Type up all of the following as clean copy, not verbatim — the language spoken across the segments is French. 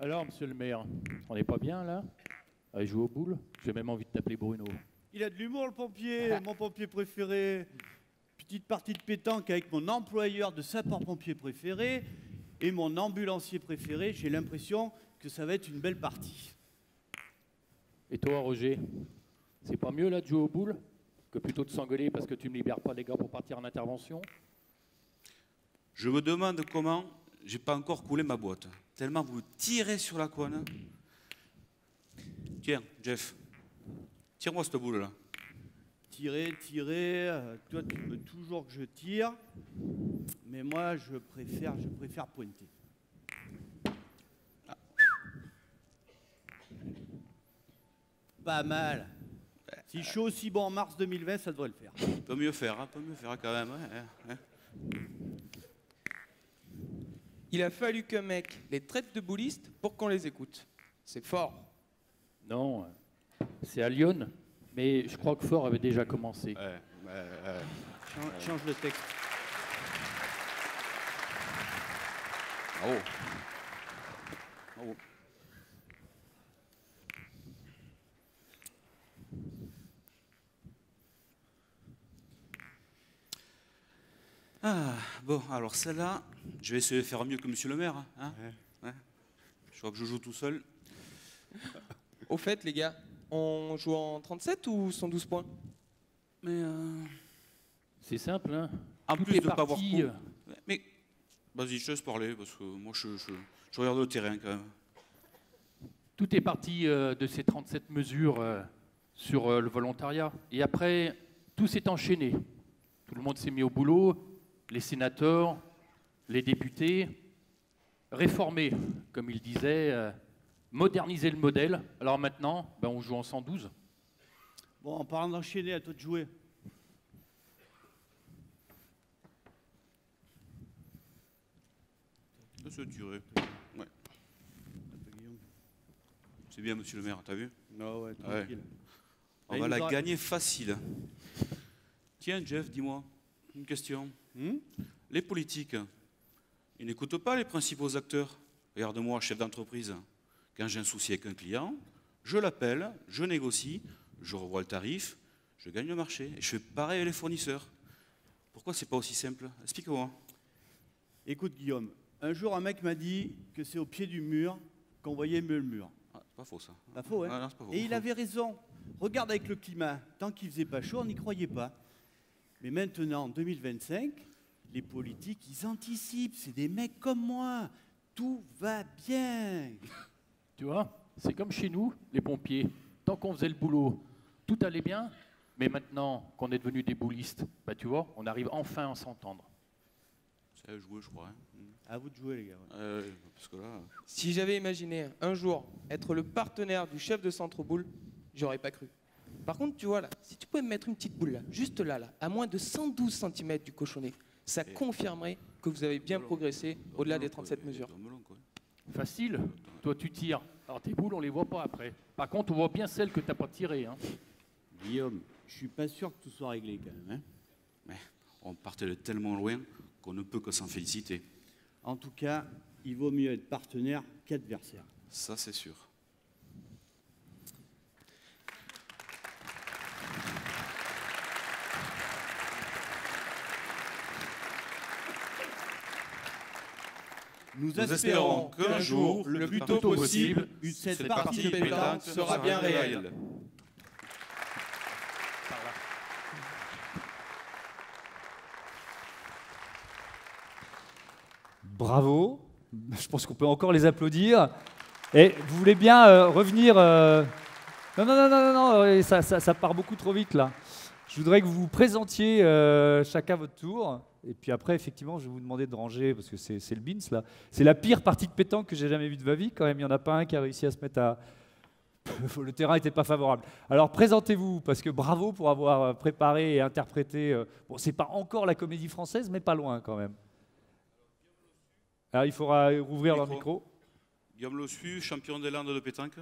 Alors, monsieur le maire, on n'est pas bien là? À jouer aux boules? J'ai même envie de t'appeler Bruno. Il a de l'humour, le pompier, mon pompier préféré. Petite partie de pétanque avec mon employeur de sapeur-pompier préféré et mon ambulancier préféré. J'ai l'impression que ça va être une belle partie. Et toi, Roger, c'est pas mieux là de jouer aux boules que plutôt de s'engueuler parce que tu me libères pas les gars pour partir en intervention? Je me demande comment j'ai pas encore coulé ma boîte. Tellement vous tirez sur la couenne. Tiens, Jeff, tire-moi cette boule-là. Tirer, toi tu veux toujours que je tire, mais moi je préfère pointer. Ah. Pas mal. Si je suis aussi bon en mars 2020, ça devrait le faire. Peut mieux faire quand même. Hein. Il a fallu qu'un mec les traite de boulistes pour qu'on les écoute. C'est fort. Non, c'est à Lyon, mais je crois que Fort avait déjà commencé. Change le texte. Bravo. Bravo. Ah, bon, alors celle-là, je vais essayer de faire mieux que monsieur le maire. Hein. Ouais. Je crois que je joue tout seul. Au fait, les gars, on joue en 37 ou 112 points? Mais C'est simple, hein. en Tout plus est de ne pas avoir parti, cours. Mais vas-y, je laisse parler, parce que moi je regarde le terrain quand même. Tout est parti de ces 37 mesures sur le volontariat. Et après, tout s'est enchaîné. Tout le monde s'est mis au boulot, les sénateurs, les députés, réformer, comme il disait, moderniser le modèle. Alors maintenant, ben on joue en 112. Bon, en parlant d'enchaîner, à toi de jouer. Ça se tirer. Ouais. C'est bien, monsieur le maire, t'as vu? Non, ouais, tranquille. On va la gagner facile. Tiens, Jeff, dis-moi, une question. Les politiques, ils n'écoutent pas les principaux acteurs. Regarde-moi, chef d'entreprise. Quand j'ai un souci avec un client, je l'appelle, je négocie, je revois le tarif, je gagne le marché. Et je fais pareil avec les fournisseurs. Pourquoi c'est pas aussi simple? Explique-moi. Écoute, Guillaume, un jour, un mec m'a dit que c'est au pied du mur qu'on voyait mieux le mur. Ah, c'est pas faux, ça. Pas faux, hein? Ah, non, c'est pas faux. Et il avait raison. Regarde avec le climat, tant qu'il faisait pas chaud, on n'y croyait pas. Mais maintenant, en 2025, les politiques, ils anticipent. C'est des mecs comme moi. Tout va bien. Tu vois, c'est comme chez nous, les pompiers. Tant qu'on faisait le boulot, tout allait bien. Mais maintenant qu'on est devenus des boulistes, bah tu vois, on arrive enfin à s'entendre. Ça a joué, je crois. Hein. À vous de jouer, les gars. Ouais. Parce que là... Si j'avais imaginé un jour être le partenaire du chef de centre boule, j'aurais pas cru. Par contre, tu vois là, si tu pouvais me mettre une petite boule là, juste là, à moins de 112 cm du cochonnet, ça confirmerait que vous avez bien progressé au-delà des 37 mesures. Facile, toi tu tires. Alors tes boules, on les voit pas après. Par contre, on voit bien celles que tu n'as pas tirées. Hein. Guillaume, je suis pas sûr que tout soit réglé quand même. Hein. Mais on partait de tellement loin qu'on ne peut que s'en féliciter. En tout cas, il vaut mieux être partenaire qu'adversaire. Ça, c'est sûr. Nous espérons qu'un jour, le plus tôt possible, cette partie de pétanque sera bien réelle. Bravo. Je pense qu'on peut encore les applaudir. Et vous voulez bien revenir Non, ça part beaucoup trop vite là. Je voudrais que vous vous présentiez chacun votre tour. Et puis après, effectivement, je vais vous demander de ranger, parce que c'est le bins là. C'est la pire partie de pétanque que j'ai jamais vue de ma vie quand même. Il n'y en a pas un qui a réussi à se mettre à... Le terrain n'était pas favorable. Alors présentez-vous, parce que bravo pour avoir préparé et interprété... Bon, c'est pas encore la Comédie Française, mais pas loin quand même. Alors il faudra rouvrir leur micro. Guillaume Lossu, champion des Landes de pétanque.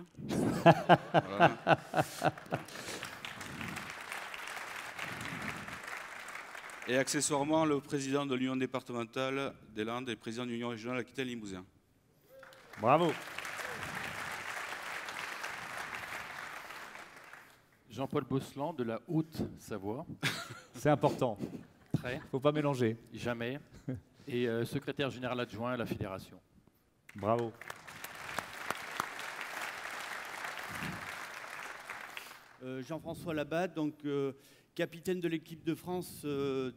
Et accessoirement, le président de l'Union départementale des Landes et président de l'Union régionale Aquitaine-Limousin. Bravo. Jean-Paul Bosselan de la Haute-Savoie. C'est important. Très. Faut pas mélanger. Jamais. Et secrétaire général adjoint à la fédération. Bravo. Jean-François Labatte, donc capitaine de l'équipe de France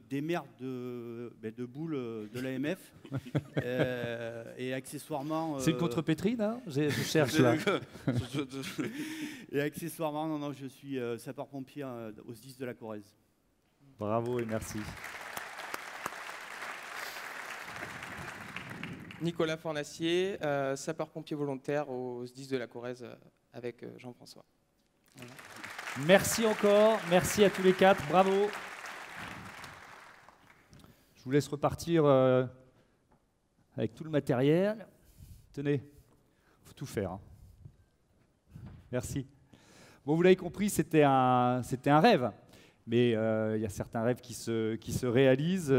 des mers de boules de l'AMF. Et accessoirement... C'est une contrepétrie, là? Je cherche, là. Et accessoirement, non, je suis sapeur-pompier au SDIS de la Corrèze. Bravo et merci. Nicolas Fornacier, sapeur-pompier volontaire au SDIS de la Corrèze avec Jean-François. Voilà. Merci encore, merci à tous les quatre, bravo. Je vous laisse repartir avec tout le matériel. Tenez, il faut tout faire. Hein. Merci. Bon, vous l'avez compris, c'était un rêve, mais il y a certains rêves qui se réalisent.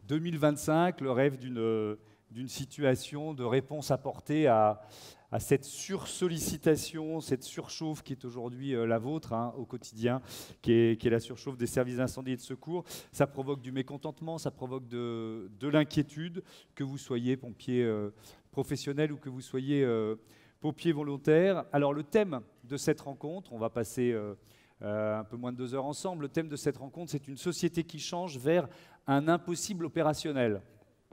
2025, le rêve d'une situation de réponse apportée à cette sursollicitation, cette surchauffe qui est aujourd'hui la vôtre au quotidien, qui est la surchauffe des services d'incendie et de secours. Ça provoque du mécontentement, ça provoque de l'inquiétude, que vous soyez pompier professionnel ou que vous soyez pompier volontaire. Alors le thème de cette rencontre, on va passer un peu moins de 2 heures ensemble, le thème de cette rencontre, c'est une société qui change vers un impossible opérationnel.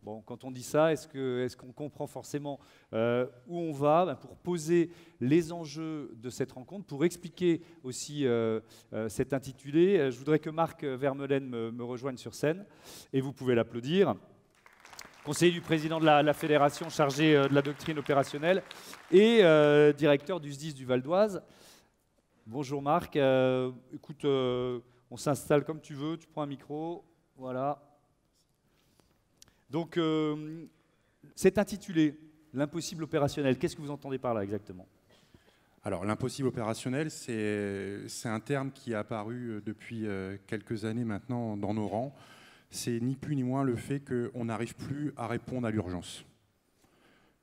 Bon, quand on dit ça, est-ce qu'on comprend forcément où on va? Pour poser les enjeux de cette rencontre, pour expliquer aussi cet intitulé, je voudrais que Marc Vermeulen me rejoigne sur scène, et vous pouvez l'applaudir. Conseiller du président de la fédération chargé de la doctrine opérationnelle et directeur du SDIS du Val d'Oise. Bonjour Marc, écoute, on s'installe comme tu veux, tu prends un micro, voilà. Donc, c'est intitulé « L'impossible opérationnel ». Qu'est-ce que vous entendez par là exactement? Alors, l'impossible opérationnel, c'est un terme qui est apparu depuis quelques années maintenant dans nos rangs. C'est ni plus ni moins le fait qu'on n'arrive plus à répondre à l'urgence.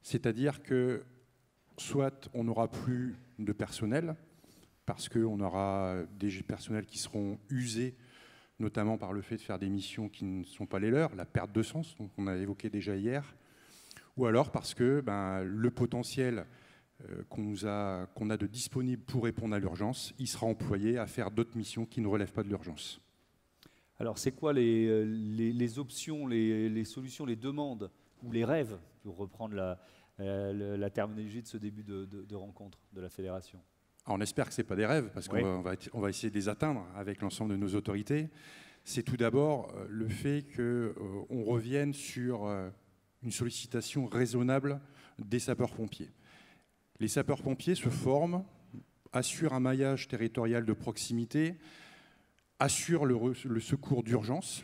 C'est-à-dire que soit on n'aura plus de personnel, parce qu'on aura des personnels qui seront usés, notamment par le fait de faire des missions qui ne sont pas les leurs, la perte de sens, donc on a évoqué déjà hier, ou alors parce que le potentiel qu'on a de disponible pour répondre à l'urgence, il sera employé à faire d'autres missions qui ne relèvent pas de l'urgence. Alors c'est quoi les options, les solutions, les demandes ou les rêves, pour reprendre la terminologie de ce début de rencontre de la fédération? On espère que ce n'est pas des rêves, parce oui. qu'on va essayer de les atteindre avec l'ensemble de nos autorités. C'est tout d'abord le fait qu'on revienne sur une sollicitation raisonnable des sapeurs-pompiers. Les sapeurs-pompiers se forment, assurent un maillage territorial de proximité, assurent le secours d'urgence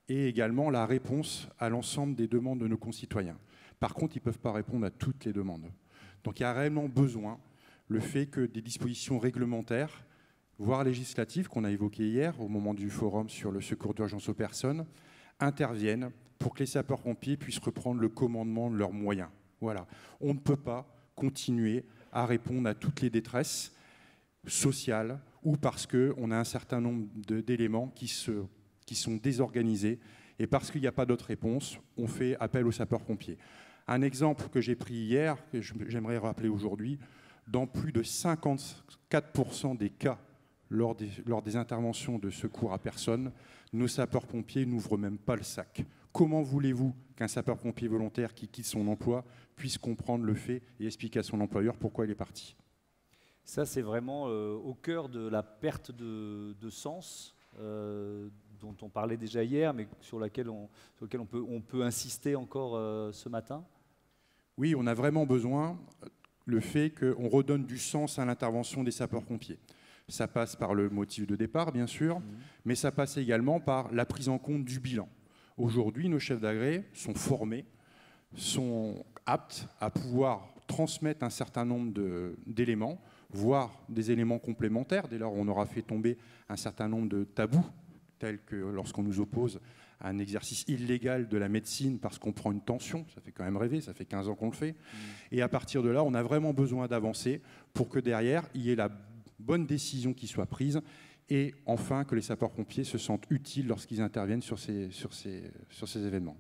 et également la réponse à l'ensemble des demandes de nos concitoyens. Par contre, ils ne peuvent pas répondre à toutes les demandes. Donc il y a réellement besoin le fait que des dispositions réglementaires, voire législatives, qu'on a évoquées hier au moment du forum sur le secours d'urgence aux personnes, interviennent pour que les sapeurs-pompiers puissent reprendre le commandement de leurs moyens. Voilà. On ne peut pas continuer à répondre à toutes les détresses sociales ou parce qu'on a un certain nombre d'éléments qui sont désorganisés et parce qu'il n'y a pas d'autre réponse, on fait appel aux sapeurs-pompiers. Un exemple que j'ai pris hier, que j'aimerais rappeler aujourd'hui, dans plus de 54% des cas lors des interventions de secours à personne, nos sapeurs-pompiers n'ouvrent même pas le sac. Comment voulez-vous qu'un sapeur-pompier volontaire qui quitte son emploi puisse comprendre le fait et expliquer à son employeur pourquoi il est parti? Ça, c'est vraiment au cœur de la perte de sens dont on parlait déjà hier, mais sur lequel on peut insister encore ce matin. Oui, on a vraiment besoin le fait qu'on redonne du sens à l'intervention des sapeurs-pompiers. Ça passe par le motif de départ, bien sûr, mais ça passe également par la prise en compte du bilan. Aujourd'hui, nos chefs d'agrès sont formés, sont aptes à pouvoir transmettre un certain nombre d'éléments, voire des éléments complémentaires, dès lors où on aura fait tomber un certain nombre de tabous, tels que lorsqu'on nous oppose à un exercice illégal de la médecine parce qu'on prend une tension, ça fait quand même rêver, ça fait 15 ans qu'on le fait. Et à partir de là, on a vraiment besoin d'avancer pour que derrière, il y ait la bonnes décisions qui soient prises, et enfin que les sapeurs-pompiers se sentent utiles lorsqu'ils interviennent sur ces événements.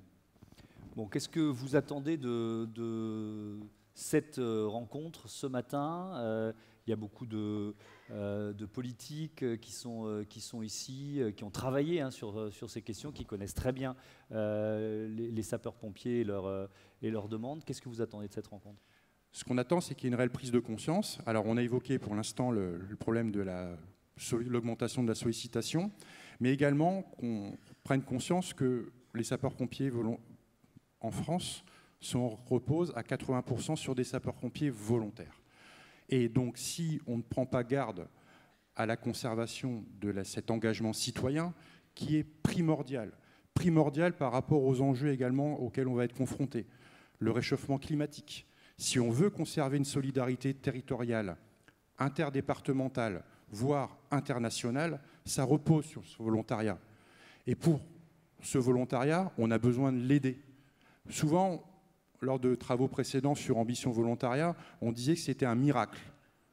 Bon, qu'est-ce que vous attendez de cette rencontre ce matin? Il y a beaucoup de politiques qui sont ici, qui ont travaillé sur ces questions, qui connaissent très bien les sapeurs-pompiers et leurs demandes. Qu'est-ce que vous attendez de cette rencontre? Ce qu'on attend, c'est qu'il y ait une réelle prise de conscience. Alors, on a évoqué pour l'instant le problème de l'augmentation de la sollicitation, mais également qu'on prenne conscience que les sapeurs-pompiers en France reposent à 80% sur des sapeurs-pompiers volontaires. Et donc, si on ne prend pas garde à la conservation de cet engagement citoyen, qui est primordial par rapport aux enjeux également auxquels on va être confronté, le réchauffement climatique. Si on veut conserver une solidarité territoriale, interdépartementale, voire internationale, ça repose sur ce volontariat. Et pour ce volontariat, on a besoin de l'aider. Souvent, lors de travaux précédents sur Ambition Volontariat, on disait que c'était un miracle.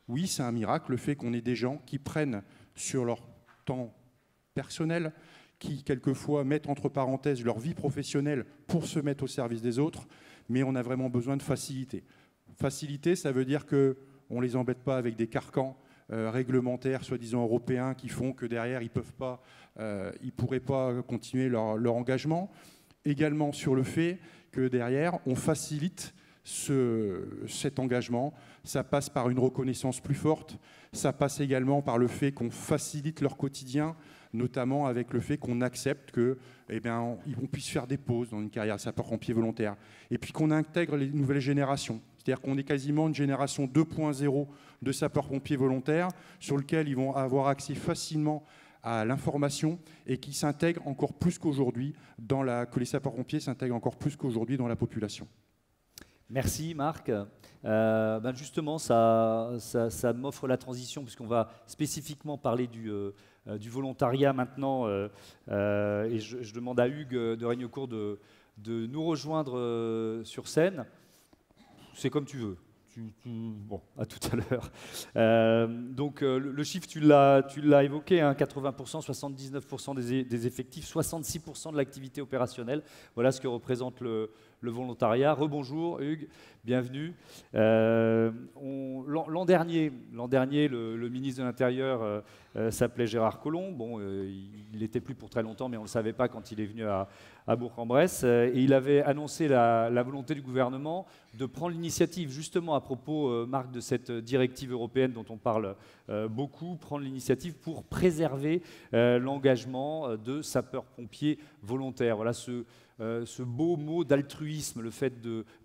Oui, c'est un miracle, le fait qu'on ait des gens qui prennent sur leur temps personnel, qui quelquefois mettent entre parenthèses leur vie professionnelle pour se mettre au service des autres, mais on a vraiment besoin de facilité. Facilité, ça veut dire qu'on ne les embête pas avec des carcans réglementaires, soi-disant européens, qui font que derrière, ils ne pourraient pas continuer leur engagement. Également sur le fait que derrière, on facilite cet engagement. Ça passe par une reconnaissance plus forte. Ça passe également par le fait qu'on facilite leur quotidien, notamment avec le fait qu'on accepte qu'on puisse faire des pauses dans une carrière sapeur-pompier volontaire. Et puis qu'on intègre les nouvelles générations. C'est-à-dire qu'on est quasiment une génération 2.0 de sapeurs-pompiers volontaires sur lequel ils vont avoir accès facilement à l'information et qui s'intègrent encore plus qu'aujourd'hui, que les sapeurs-pompiers s'intègrent encore plus qu'aujourd'hui dans la population. Merci Marc. Justement, ça m'offre la transition puisqu'on va spécifiquement parler du volontariat maintenant. Et je demande à Hugues de Régnecourt de nous rejoindre sur scène. C'est comme tu veux. Bon, à tout à l'heure. Donc le chiffre, tu l'as évoqué, hein, 80%, 79% des effectifs, 66% de l'activité opérationnelle. Voilà ce que représente le volontariat. Rebonjour Hugues, bienvenue. L'an dernier, le ministre de l'Intérieur s'appelait Gérard Collomb. Bon, il n'était plus pour très longtemps, mais on ne le savait pas quand il est venu à Bourg-en-Bresse. Et il avait annoncé la volonté du gouvernement de prendre l'initiative, justement à propos, Marc, de cette directive européenne dont on parle beaucoup, prendre l'initiative pour préserver l'engagement de sapeurs-pompiers volontaires. Voilà ce beau mot d'altruisme, le fait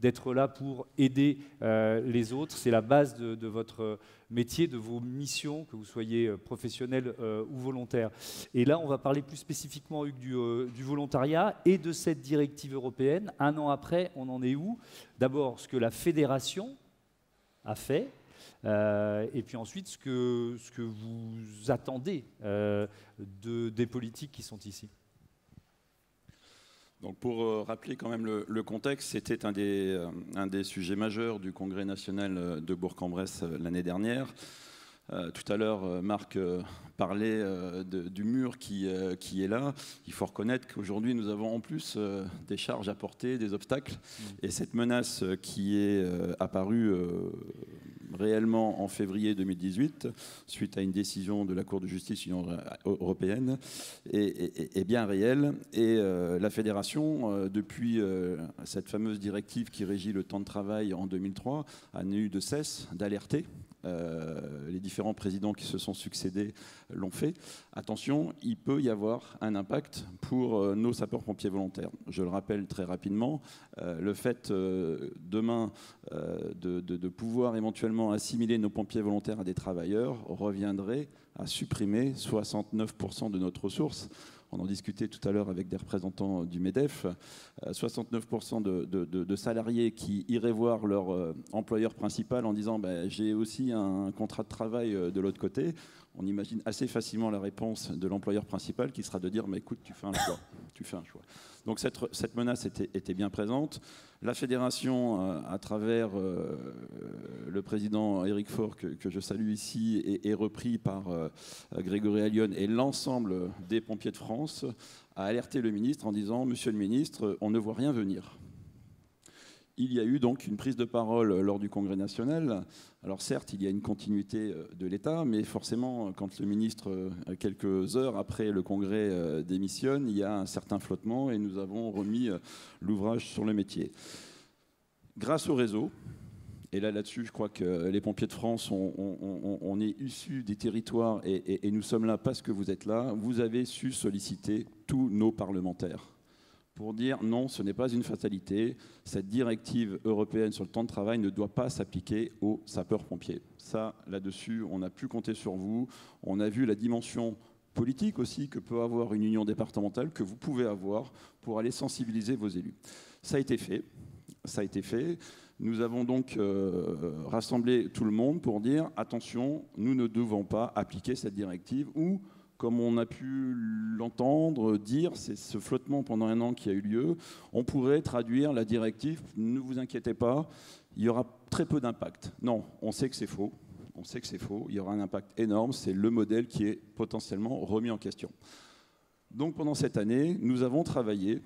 d'être là pour aider les autres, c'est la base de votre métier, de vos missions, que vous soyez professionnel ou volontaire. Et là, on va parler plus spécifiquement, Hugues, du volontariat et de cette directive européenne. Un an après, on en est où? D'abord, ce que la fédération a fait, et puis ensuite, ce que vous attendez des politiques qui sont ici. Donc pour rappeler quand même le contexte, c'était un des sujets majeurs du Congrès national de Bourg-en-Bresse l'année dernière. Tout à l'heure, Marc parlait du mur qui est là. Il faut reconnaître qu'aujourd'hui, nous avons en plus des charges à porter, des obstacles. Et cette menace qui est apparue réellement en février 2018, suite à une décision de la Cour de justice de l'Union européenne, est bien réelle. Et la Fédération, depuis cette fameuse directive qui régit le temps de travail en 2003, a eu de cesse d'alerter. Les différents présidents qui se sont succédés l'ont fait. Attention, il peut y avoir un impact pour nos sapeurs-pompiers volontaires. Je le rappelle très rapidement, le fait demain de pouvoir éventuellement assimiler nos pompiers volontaires à des travailleurs reviendrait à supprimer 69% de notre ressource. On en discutait tout à l'heure avec des représentants du MEDEF, 69% de salariés qui iraient voir leur employeur principal en disant j'ai aussi un contrat de travail de l'autre côté. on imagine assez facilement la réponse de l'employeur principal qui sera de dire mais écoute, tu fais un choix. Tu fais un choix. Donc cette menace était bien présente. La fédération, à travers le président Éric Faure, que je salue ici, est repris par Grégory Allione et l'ensemble des pompiers de France, a alerté le ministre en disant « Monsieur le ministre, on ne voit rien venir ». Il y a eu donc une prise de parole lors du Congrès national. Alors certes, il y a une continuité de l'État, mais forcément, quand le ministre, quelques heures après le Congrès, démissionne, il y a un certain flottement et nous avons remis l'ouvrage sur le métier. Grâce au réseau, et là-dessus, je crois que les pompiers de France, on est issus des territoires et nous sommes là parce que vous êtes là, vous avez su solliciter tous nos parlementaires pour dire non, ce n'est pas une fatalité, cette directive européenne sur le temps de travail ne doit pas s'appliquer aux sapeurs-pompiers. Ça, là-dessus, on a pu compter sur vous. On a vu la dimension politique aussi que peut avoir une union départementale, que vous pouvez avoir pour aller sensibiliser vos élus. Ça a été fait. Ça a été fait. Nous avons donc rassemblé tout le monde pour dire attention, nous ne devons pas appliquer cette directive ou comme on a pu l'entendre dire, c'est ce flottement pendant un an qui a eu lieu, on pourrait traduire la directive, ne vous inquiétez pas, il y aura très peu d'impact. Non, on sait que c'est faux, on sait que c'est faux, il y aura un impact énorme, c'est le modèle qui est potentiellement remis en question. Donc pendant cette année, nous avons travaillé,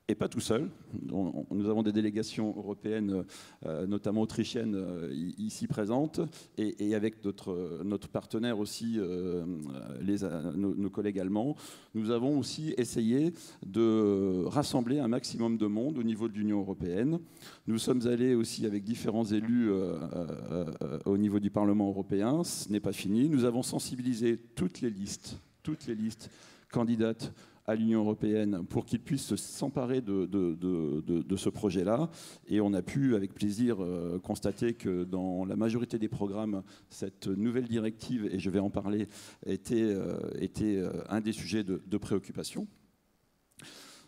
et pas tout seul. Nous avons des délégations européennes, notamment autrichiennes, ici présentes, et avec notre partenaire aussi, nos collègues allemands. Nous avons aussi essayé de rassembler un maximum de monde au niveau de l'Union européenne. Nous sommes allés aussi avec différents élus au niveau du Parlement européen. Ce n'est pas fini. Nous avons sensibilisé toutes les listes candidates à l'Union européenne pour qu'ils puissent s'emparer de ce projet-là. Et on a pu, avec plaisir, constater que dans la majorité des programmes, cette nouvelle directive, et je vais en parler, était un des sujets de préoccupation.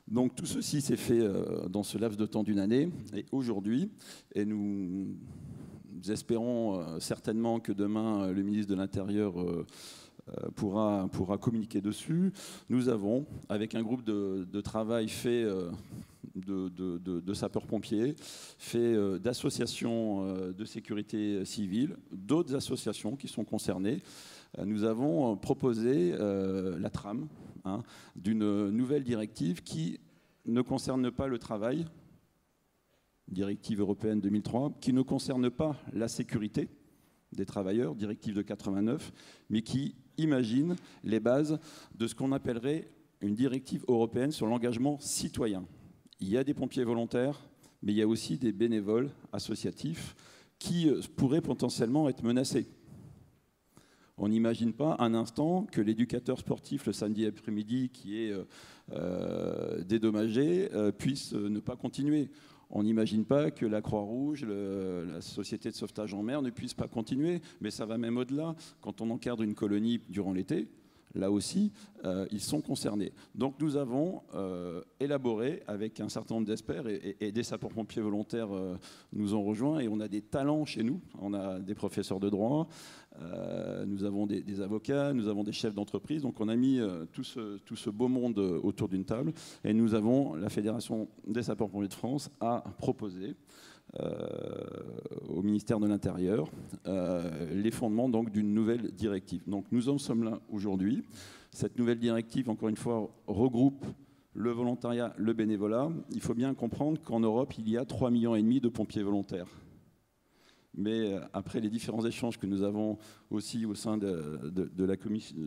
Donc tout ceci s'est fait dans ce laps de temps d'une année. Et aujourd'hui, et nous espérons certainement que demain, le ministre de l'Intérieur pourra communiquer dessus. Nous avons, avec un groupe de travail fait de sapeurs-pompiers, fait d'associations de sécurité civile, d'autres associations qui sont concernées, nous avons proposé la trame d'une nouvelle directive qui ne concerne pas le travail, directive européenne 2003, qui ne concerne pas la sécurité des travailleurs, directive de 89, mais qui imagine les bases de ce qu'on appellerait une directive européenne sur l'engagement citoyen. Il y a des pompiers volontaires, mais il y a aussi des bénévoles associatifs qui pourraient potentiellement être menacés. On n'imagine pas un instant que l'éducateur sportif le samedi après-midi qui est dédommagé puisse ne pas continuer. On n'imagine pas que la Croix-Rouge, la Société de sauvetage en mer ne puisse pas continuer, mais ça va même au-delà. Quand on encadre une colonie durant l'été, là aussi, ils sont concernés. Donc nous avons élaboré avec un certain nombre d'experts et des sapeurs-pompiers volontaires nous ont rejoints et on a des talents chez nous. On a des professeurs de droit, nous avons des avocats, nous avons des chefs d'entreprise. Donc on a mis tout ce beau monde autour d'une table et nous avons, la Fédération des sapeurs-pompiers de France a proposé au ministère de l'Intérieur les fondements donc d'une nouvelle directive. Donc nous en sommes là aujourd'hui. Cette nouvelle directive, encore une fois, regroupe le volontariat, le bénévolat. Il faut bien comprendre qu'en Europe, il y a 3,5 millions de pompiers volontaires. Mais après les différents échanges que nous avons aussi au sein de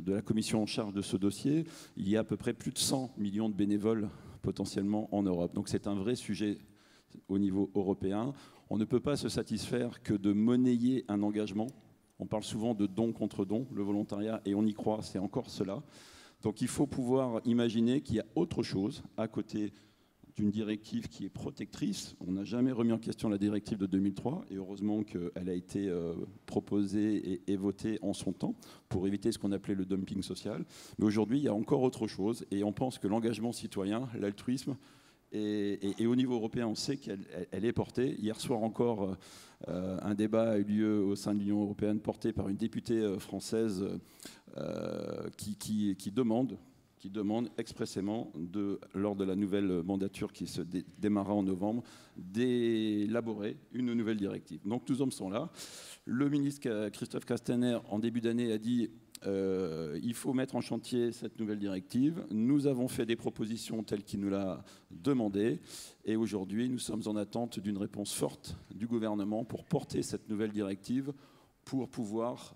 la commission en charge de ce dossier, il y a à peu près plus de 100 millions de bénévoles potentiellement en Europe. Donc c'est un vrai sujet au niveau européen. On ne peut pas se satisfaire que de monnayer un engagement. On parle souvent de don contre don, le volontariat, et on y croit, c'est encore cela. Donc il faut pouvoir imaginer qu'il y a autre chose à côté d'une directive qui est protectrice. On n'a jamais remis en question la directive de 2003, et heureusement qu'elle a été proposée et votée en son temps pour éviter ce qu'on appelait le dumping social. Mais aujourd'hui, il y a encore autre chose, et on pense que l'engagement citoyen, l'altruisme, Et au niveau européen, on sait qu'elle est portée. Hier soir encore, un débat a eu lieu au sein de l'Union européenne porté par une députée française qui demande expressément, lors de la nouvelle mandature qui se démarrera en novembre, d'élaborer une nouvelle directive. Donc nous en sommes là. Le ministre Christophe Castaner, en début d'année, a dit il faut mettre en chantier cette nouvelle directive. Nous avons fait des propositions telles qu'il nous l'a demandé. Et aujourd'hui, nous sommes en attente d'une réponse forte du gouvernement pour porter cette nouvelle directive, pour pouvoir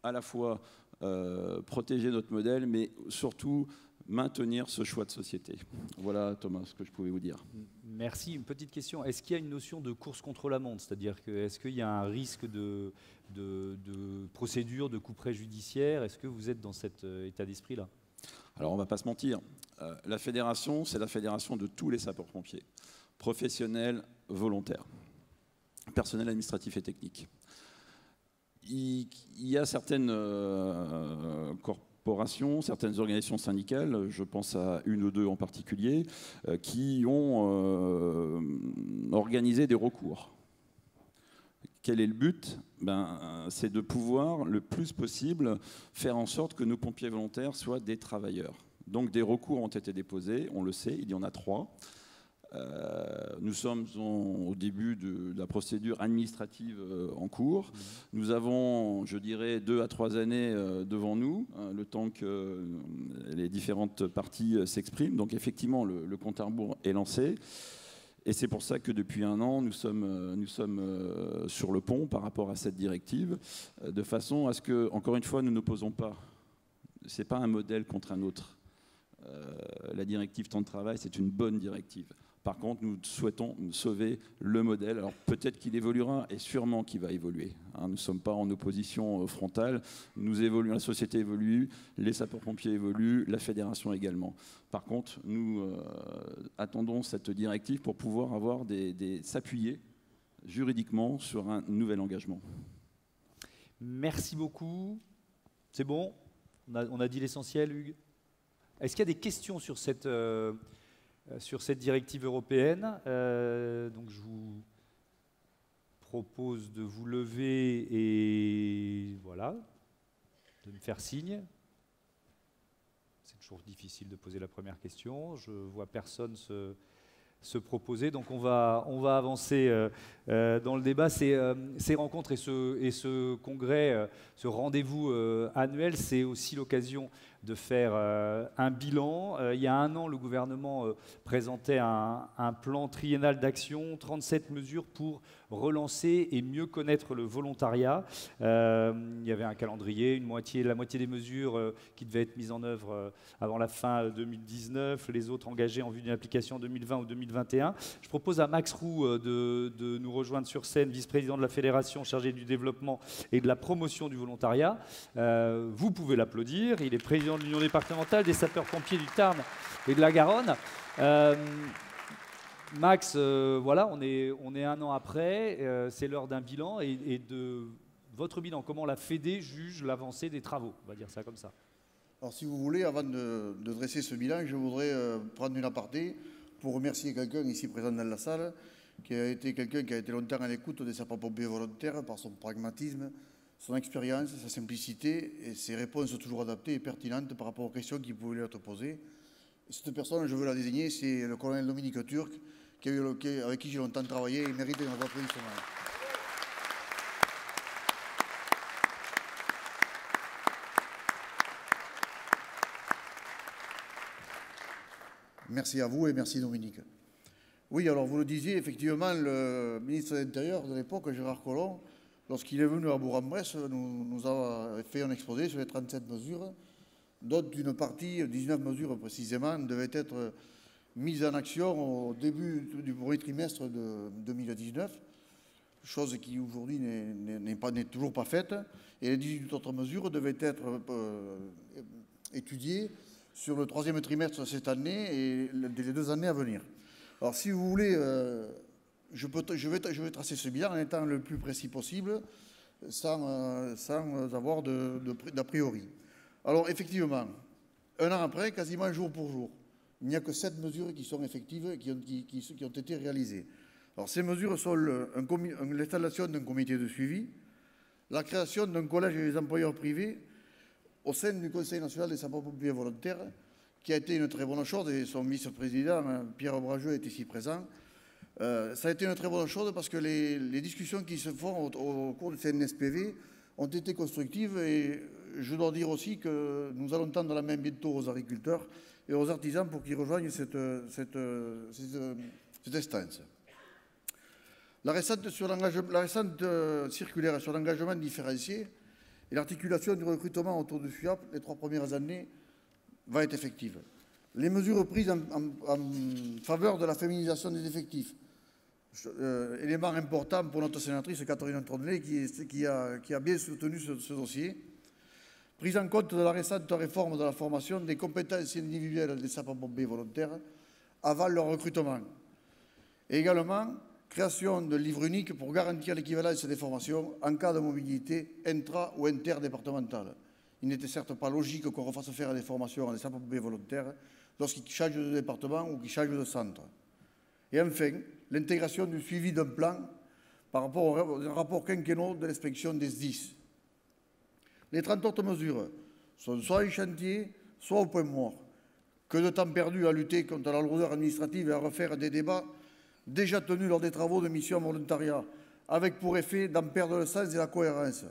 à la fois protéger notre modèle, mais surtout maintenir ce choix de société. Voilà, Thomas, ce que je pouvais vous dire. Merci. Une petite question. Est-ce qu'il y a une notion de course contre la montre? C'est-à-dire que est-ce qu'il y a un risque de procédure, de couperet judiciaire? Est-ce que vous êtes dans cet état d'esprit-là? Alors, on ne va pas se mentir. La fédération, c'est la fédération de tous les sapeurs-pompiers, professionnels, volontaires, personnel administratif et technique. Il y a certaines corporations, certaines organisations syndicales, je pense à une ou deux en particulier, qui ont organisé des recours. Quel est le but? C'est de pouvoir, le plus possible, faire en sorte que nos pompiers volontaires soient des travailleurs. Donc des recours ont été déposés, on le sait, il y en a 3. Nous sommes au début de la procédure administrative en cours. Nous avons, je dirais, 2 à 3 années devant nous, le temps que les différentes parties s'expriment. Donc effectivement, le compte à rebours est lancé. Et c'est pour ça que depuis 1 an, nous sommes sur le pont par rapport à cette directive, de façon à ce que, encore une fois, nous n'opposons pas. Ce n'est pas un modèle contre un autre. La directive temps de travail, c'est une bonne directive. Par contre, nous souhaitons sauver le modèle. Alors peut-être qu'il évoluera, et sûrement qu'il va évoluer. Nous ne sommes pas en opposition frontale. Nous évoluons, la société évolue, les sapeurs-pompiers évoluent, la fédération également. Par contre, nous attendons cette directive pour pouvoir s'appuyer juridiquement sur un nouvel engagement. Merci beaucoup. C'est bon? On a dit l'essentiel, Hugues? Est-ce qu'il y a des questions sur cette directive européenne? Donc je vous propose de vous lever et voilà, de me faire signe. C'est toujours difficile de poser la première question. Je vois personne se proposer, donc on va avancer dans le débat. Ces rencontres et ce congrès, ce rendez-vous annuel, c'est aussi l'occasion de faire un bilan. Il y a 1 an, le gouvernement présentait un plan triennal d'action, 37 mesures pour relancer et mieux connaître le volontariat. Il y avait un calendrier, la moitié des mesures qui devaient être mises en œuvre avant la fin 2019, les autres engagées en vue d'une application en 2020 ou 2021. Je propose à Max Roux de nous rejoindre sur scène, vice-président de la Fédération chargé du développement et de la promotion du volontariat. Vous pouvez l'applaudir. Il est président de l'Union départementale des sapeurs-pompiers du Tarn et de la Garonne. Max, voilà, on est 1 an après, c'est l'heure d'un bilan et de votre bilan. Comment la Fédé juge l'avancée des travaux? On va dire ça comme ça. Alors si vous voulez, avant de dresser ce bilan, je voudrais prendre une aparté pour remercier quelqu'un ici présent dans la salle, qui a été quelqu'un qui a été longtemps à l'écoute des sapeurs-pompiers volontaires par son pragmatisme, son expérience, sa simplicité et ses réponses toujours adaptées et pertinentes par rapport aux questions qui pouvaient lui être posées. Et cette personne, je veux la désigner, c'est le colonel Dominique Turc, avec qui j'ai longtemps travaillé et mérite notre applaudissement. Merci à vous et merci Dominique. Oui, alors vous le disiez, effectivement, le ministre de l'Intérieur de l'époque, Gérard Collomb, lorsqu'il est venu à Bourg-en-Bresse, nous a fait un exposé sur les 37 mesures, dont une partie, 19 mesures précisément, devaient être mises en action au début du premier trimestre de 2019, chose qui aujourd'hui n'est toujours pas faite, et les 18 autres mesures devaient être étudiées sur le 3e trimestre de cette année et les 2 années à venir. Alors si vous voulez, je vais tracer ce bilan en étant le plus précis possible, sans avoir d'a priori. Alors effectivement, 1 an après, quasiment jour pour jour, Il n'y a que 7 mesures qui sont effectives et qui ont été réalisées. Alors, ces mesures sont l'installation d'un comité de suivi, la création d'un collège des employeurs privés au sein du Conseil national des sapeurs-pompiers volontaires, qui a été une très bonne chose, et son vice-président, Pierre Brageux, est ici présent. Ça a été une très bonne chose parce que les discussions qui se font au cours du CNSPV ont été constructives, et je dois dire aussi que nous allons tendre la main bientôt aux agriculteurs et aux artisans pour qu'ils rejoignent cette instance. La récente circulaire sur l'engagement différencié et l'articulation du recrutement autour du FUAP les 3 premières années va être effective. Les mesures prises en faveur de la féminisation des effectifs, élément important pour notre sénatrice Catherine Trondelet qui a bien soutenu ce dossier. Prise en compte de la récente réforme de la formation des compétences individuelles des sapeurs-pompiers volontaires avant leur recrutement. Et également, création de livre unique pour garantir l'équivalence des formations en cas de mobilité intra- ou interdépartementale. Il n'était certes pas logique qu'on refasse faire des formations à des sapeurs-pompiers volontaires lorsqu'ils changent de département ou qu'ils changent de centre. Et enfin, l'intégration du suivi d'un plan par rapport aux rapports quinquennaux de l'inspection des SDIS. Les 30 autres mesures sont soit en chantier, soit au point mort. Que de temps perdu à lutter contre la lourdeur administrative et à refaire des débats déjà tenus lors des travaux de mission volontariat, avec pour effet d'en perdre le sens et la cohérence,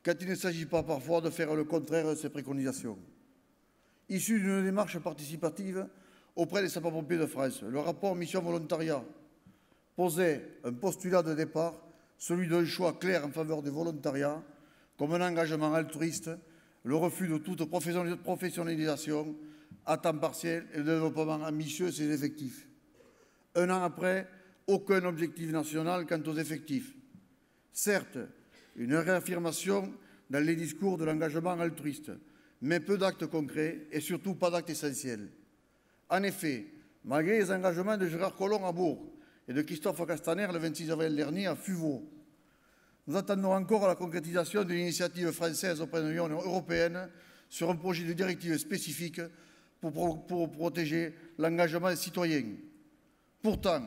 quand il ne s'agit pas parfois de faire le contraire de ces préconisations. Issu d'une démarche participative auprès des sapeurs-pompiers de France, le rapport mission volontariat posait un postulat de départ, celui d'un choix clair en faveur du volontariat, comme un engagement altruiste, le refus de toute professionnalisation à temps partiel et le développement ambitieux de ses effectifs. 1 an après, aucun objectif national quant aux effectifs. Certes, une réaffirmation dans les discours de l'engagement altruiste, mais peu d'actes concrets et surtout pas d'actes essentiels. En effet, malgré les engagements de Gérard Collomb à Bourg et de Christophe Castaner le 26 avril dernier à Fuveau, nous attendons encore la concrétisation de l'initiative française auprès de l'Union européenne sur un projet de directive spécifique pour protéger l'engagement citoyen. Pourtant,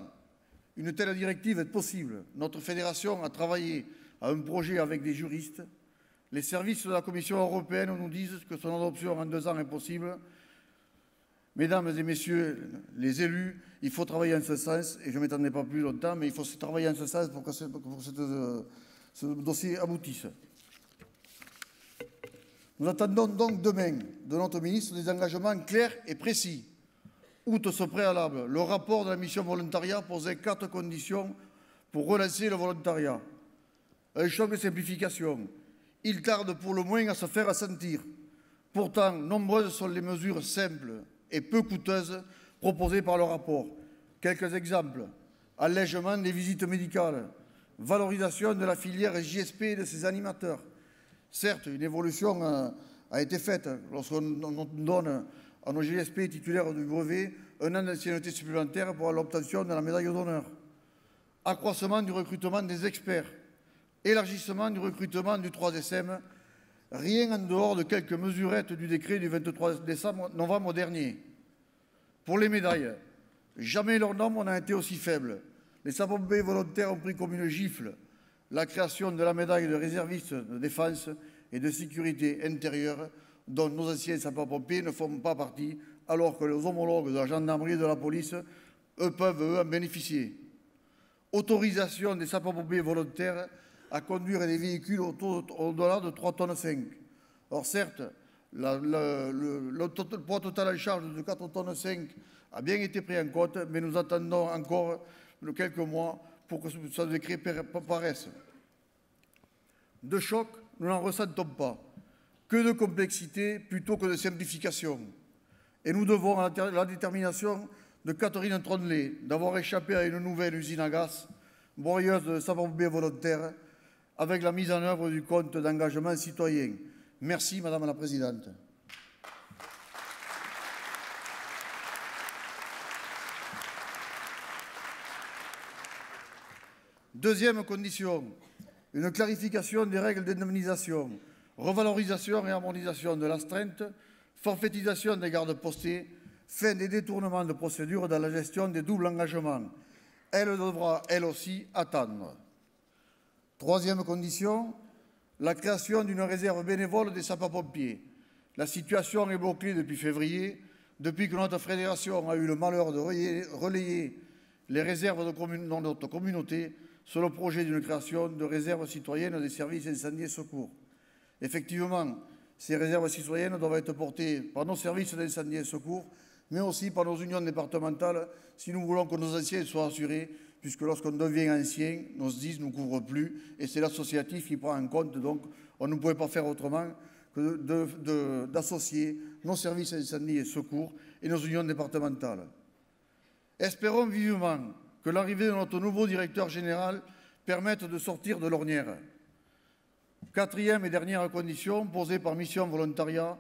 une telle directive est possible. Notre fédération a travaillé à un projet avec des juristes. Les services de la Commission européenne nous disent que son adoption en 2 ans est possible. Mesdames et messieurs les élus, il faut travailler en ce sens, et je ne m'étendrai pas plus longtemps, mais il faut travailler en ce sens pour que ce dossier aboutisse. Nous attendons donc demain de notre ministre des engagements clairs et précis. Outre ce préalable, le rapport de la mission volontariat posait 4 conditions pour relancer le volontariat. Un choc de simplification. Il tarde pour le moins à se faire sentir. Pourtant, nombreuses sont les mesures simples et peu coûteuses proposées par le rapport. Quelques exemples. Allègement des visites médicales. Valorisation de la filière JSP et de ses animateurs. Certes, une évolution a été faite lorsqu'on donne à nos JSP titulaires du brevet un an d'ancienneté supplémentaire pour l'obtention de la médaille d'honneur. Accroissement du recrutement des experts. Élargissement du recrutement du 3SM. Rien en dehors de quelques mesurettes du décret du 23 novembre dernier. Pour les médailles, jamais leur nombre n'a été aussi faible. Les sapeurs-pompiers volontaires ont pris comme une gifle la création de la médaille de réserviste de défense et de sécurité intérieure, dont nos anciens sapeurs-pompiers ne font pas partie, alors que les homologues de la gendarmerie et de la police, eux, peuvent en bénéficier. Autorisation des sapeurs-pompiers volontaires à conduire des véhicules au-delà de 3,5 tonnes. Or, certes, le poids total en charge de 4,5 tonnes a bien été pris en compte, mais nous attendons encore quelques mois pour que ce décret paraisse. De choc, nous n'en ressentons pas. Que de complexité plutôt que de simplification. Et nous devons à la détermination de Catherine Trondelet d'avoir échappé à une nouvelle usine à gaz, broyeuse de sapeurs-pompiers volontaires, avec la mise en œuvre du compte d'engagement citoyen. Merci, Madame la Présidente. Deuxième condition, une clarification des règles d'indemnisation, revalorisation et harmonisation de l'astreinte, forfaitisation des gardes postés, fin des détournements de procédure dans la gestion des doubles engagements. Elle devra, elle aussi, attendre. Troisième condition, la création d'une réserve bénévole des sapeurs-pompiers. La situation est bloquée depuis février, depuis que notre fédération a eu le malheur de relayer les réserves dans notre communauté sur le projet d'une création de réserve citoyenne des services incendie et secours. Effectivement, ces réserves citoyennes doivent être portées par nos services d'incendie et secours, mais aussi par nos unions départementales, si nous voulons que nos anciens soient assurés, puisque lorsqu'on devient ancien, nos SDIS ne nous couvrent plus, et c'est l'associatif qui prend en compte, donc on ne pouvait pas faire autrement que d'associer nos services d'incendie et secours et nos unions départementales. Espérons vivement que l'arrivée de notre nouveau directeur général permette de sortir de l'ornière. Quatrième et dernière condition posée par Mission Volontariat,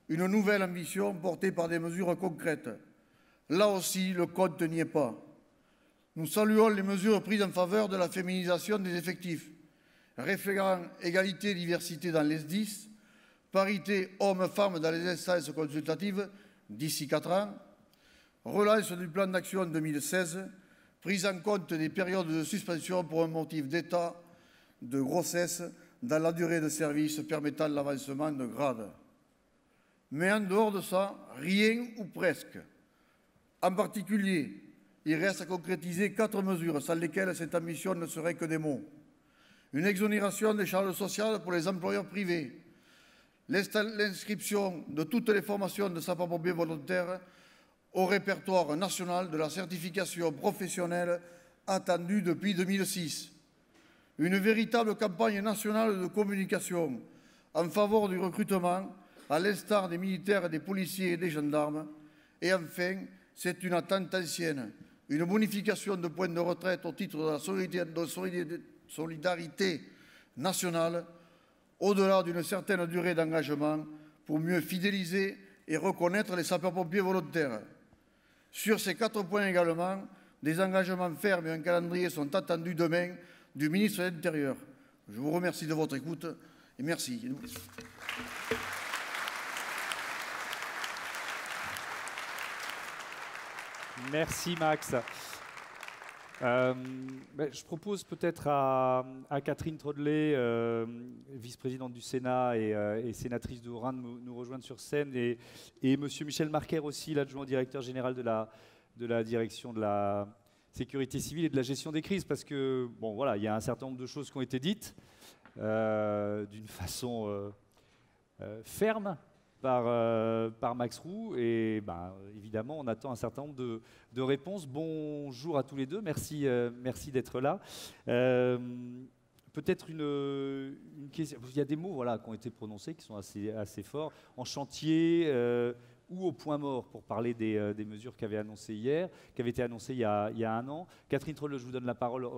une nouvelle ambition portée par des mesures concrètes. Là aussi, le compte n'y est pas. Nous saluons les mesures prises en faveur de la féminisation des effectifs, référant égalité et diversité dans les SDIS, parité hommes-femmes dans les instances consultatives d'ici 4 ans, relance du plan d'action 2016, prise en compte des périodes de suspension pour un motif d'état de grossesse dans la durée de service permettant l'avancement de grade. Mais en dehors de ça, rien ou presque. En particulier, il reste à concrétiser 4 mesures sans lesquelles cette ambition ne serait que des mots. Une exonération des charges sociales pour les employeurs privés, l'inscription de toutes les formations de sapeurs-pompiers volontaires au répertoire national de la certification professionnelle attendue depuis 2006. Une véritable campagne nationale de communication en faveur du recrutement, à l'instar des militaires, des policiers et des gendarmes. Et enfin, c'est une attente ancienne, une bonification de points de retraite au titre de la solidarité nationale, au-delà d'une certaine durée d'engagement, pour mieux fidéliser et reconnaître les sapeurs-pompiers volontaires. Sur ces 4 points également, des engagements fermes et un calendrier sont attendus demain du ministre de l'Intérieur. Je vous remercie de votre écoute et merci. Merci Max. Je propose peut-être à Catherine Trodelet, vice-présidente du Sénat et sénatrice de Haut-Rhin, de nous rejoindre sur scène, et monsieur Michel Marquer aussi, l'adjoint au directeur général de la direction de la sécurité civile et de la gestion des crises, parce que bon voilà, il y a un certain nombre de choses qui ont été dites d'une façon ferme par Max Roux, et évidemment on attend un certain nombre de réponses. Bonjour à tous les deux, merci d'être là. Peut-être une question, il y a des mots qui ont été prononcés qui sont assez forts, en chantier ou au point mort, pour parler des mesures qui avaient été annoncées il y a 1 an. Catherine Trodelet, je vous donne la parole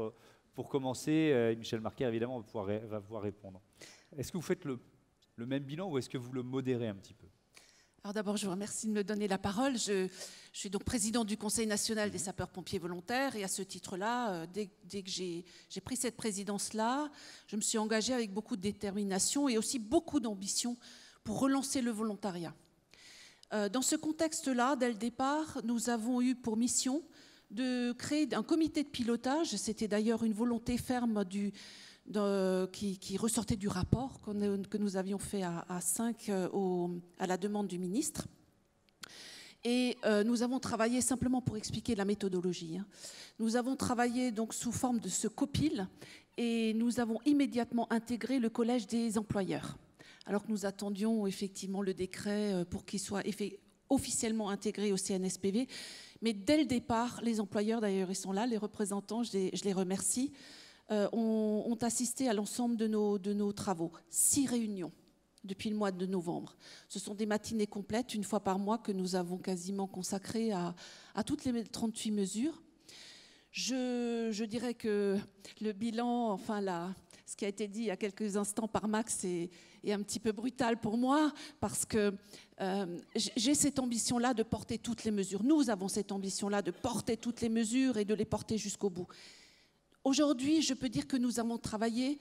pour commencer, et Michel Marquer évidemment va pouvoir répondre. Est-ce que vous faites le même bilan ou est-ce que vous le modérez un petit peu? Alors d'abord, je vous remercie de me donner la parole. Je suis donc présidente du Conseil national des sapeurs-pompiers volontaires, et à ce titre-là, dès que j'ai pris cette présidence-là, je me suis engagée avec beaucoup de détermination et aussi beaucoup d'ambition pour relancer le volontariat. Dans ce contexte-là, dès le départ, nous avons eu pour mission de créer un comité de pilotage. C'était d'ailleurs une volonté ferme qui ressortait du rapport que nous avions fait à 5 à la demande du ministre. Et nous avons travaillé, simplement pour expliquer la méthodologie, nous avons travaillé donc sous forme de ce COPIL, et nous avons immédiatement intégré le collège des employeurs, alors que nous attendions effectivement le décret pour qu'il soit officiellement intégré au CNSPV. Mais dès le départ, les employeurs, d'ailleurs ils sont là, les représentants, je les remercie, ont assisté à l'ensemble de nos travaux. 6 réunions depuis le mois de novembre. Ce sont des matinées complètes, 1 fois par mois, que nous avons quasiment consacrées à toutes les 38 mesures. Je dirais que le bilan, ce qui a été dit il y a quelques instants par Max est un petit peu brutal pour moi, parce que j'ai cette ambition-là de porter toutes les mesures. Nous avons cette ambition-là de porter toutes les mesures et de les porter jusqu'au bout. Aujourd'hui, je peux dire que nous avons travaillé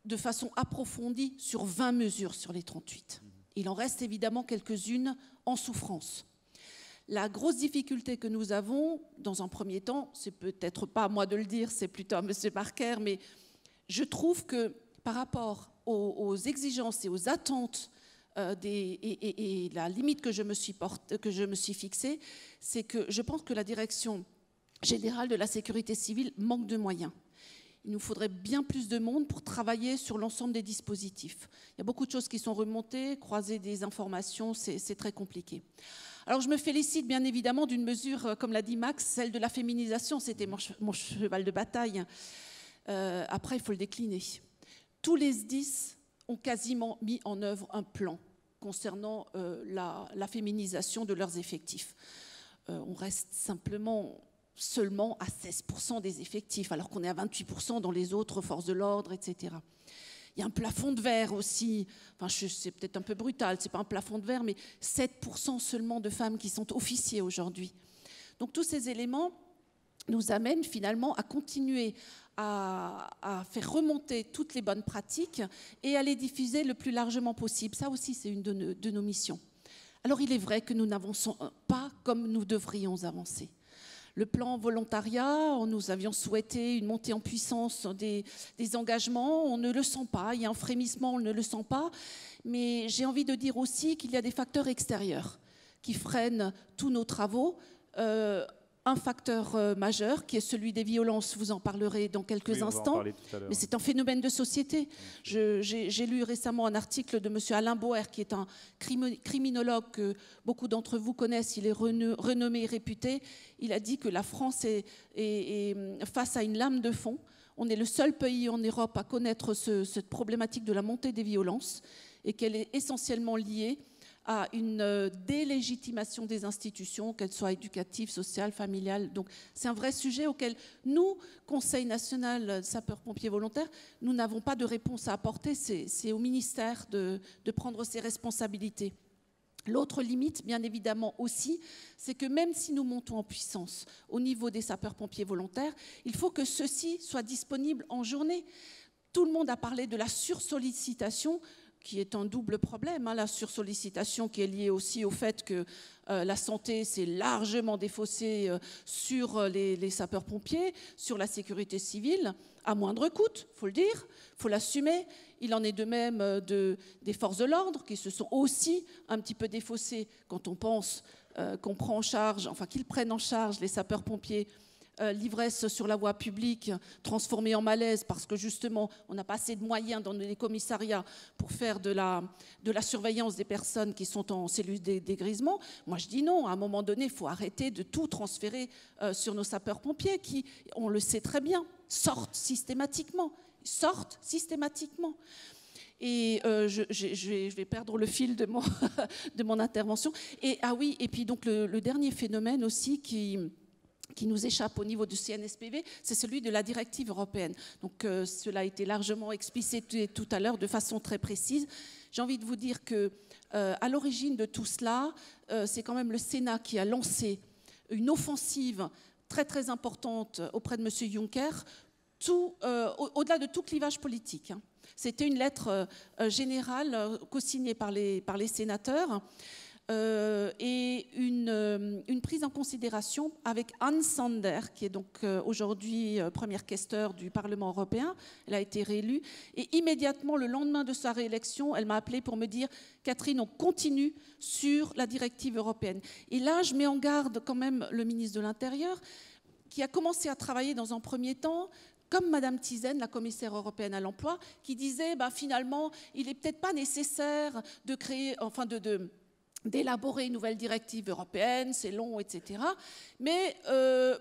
de façon approfondie sur 20 mesures sur les 38. Il en reste évidemment quelques-unes en souffrance. La grosse difficulté que nous avons, dans un premier temps, c'est peut-être pas à moi de le dire, c'est plutôt à M. Parker, mais je trouve que par rapport aux exigences et aux attentes et la limite que je me suis fixée, c'est que je pense que la direction générale de la sécurité civile manque de moyens. Il nous faudrait bien plus de monde pour travailler sur l'ensemble des dispositifs. Il y a beaucoup de choses qui sont remontées, croiser des informations, c'est très compliqué. Alors je me félicite bien évidemment d'une mesure, comme l'a dit Max, celle de la féminisation, c'était mon cheval de bataille. Après, il faut le décliner. Tous les SDIS ont quasiment mis en œuvre un plan concernant la féminisation de leurs effectifs. On reste seulement à 16% des effectifs, alors qu'on est à 28% dans les autres forces de l'ordre, etc. Il y a un plafond de verre aussi, enfin c'est peut-être un peu brutal, c'est pas un plafond de verre, mais 7% seulement de femmes qui sont officiers aujourd'hui. Donc tous ces éléments nous amènent finalement à continuer à faire remonter toutes les bonnes pratiques et à les diffuser le plus largement possible. Ça aussi, c'est une de nos missions. Alors, il est vrai que nous n'avançons pas comme nous devrions avancer. Le plan volontariat, nous avions souhaité une montée en puissance des engagements, on ne le sent pas, il y a un frémissement, on ne le sent pas, mais j'ai envie de dire aussi qu'il y a des facteurs extérieurs qui freinent tous nos travaux. Un facteur majeur qui est celui des violences, vous en parlerez dans quelques instants, mais c'est un phénomène de société. J'ai lu récemment un article de M. Alain Boer, qui est un criminologue que beaucoup d'entre vous connaissent, il est renommé et réputé. Il a dit que la France est face à une lame de fond. On est le seul pays en Europe à connaître cette problématique de la montée des violences et qu'elle est essentiellement liée à une délégitimation des institutions, qu'elles soient éducatives, sociales, familiales. Donc c'est un vrai sujet auquel nous, Conseil national sapeurs-pompiers volontaires, nous n'avons pas de réponse à apporter. C'est au ministère de prendre ses responsabilités. L'autre limite, bien évidemment aussi, c'est que même si nous montons en puissance au niveau des sapeurs-pompiers volontaires, il faut que ceux-ci soient disponibles en journée. Tout le monde a parlé de la sursollicitation, qui est un double problème, la sursollicitation qui est liée aussi au fait que la santé s'est largement défaussée sur les sapeurs-pompiers, sur la sécurité civile, à moindre coût, il faut le dire, il faut l'assumer. Il en est de même des forces de l'ordre qui se sont aussi un petit peu défaussées quand on pense qu'on prend en charge, enfin qu'ils prennent en charge les sapeurs-pompiers, l'ivresse sur la voie publique transformée en malaise parce que justement on n'a pas assez de moyens dans les commissariats pour faire de la surveillance des personnes qui sont en cellule dégrisement. Moi je dis non, à un moment donné il faut arrêter de tout transférer sur nos sapeurs-pompiers qui, on le sait très bien, sortent systématiquement. Et je vais perdre le fil de mon intervention. Et puis donc le dernier phénomène aussi qui nous échappe au niveau du CNSPV, c'est celui de la directive européenne. Donc cela a été largement explicité tout à l'heure de façon très précise. J'ai envie de vous dire que à l'origine de tout cela, c'est quand même le Sénat qui a lancé une offensive très très importante auprès de M. Juncker, au-delà de tout clivage politique. C'était une lettre générale co-signée par les sénateurs. Et une prise en considération avec Anne Sander, qui est donc aujourd'hui première questeur du Parlement européen. Elle a été réélue. Et immédiatement, le lendemain de sa réélection, elle m'a appelé pour me dire « Catherine, on continue sur la directive européenne ». Et là, je mets en garde quand même le ministre de l'Intérieur, qui a commencé à travailler dans un premier temps comme Madame Thyssen, la commissaire européenne à l'emploi, qui disait finalement, il n'est peut-être pas nécessaire de créer, d'élaborer une nouvelle directive européenne, c'est long, etc. Mais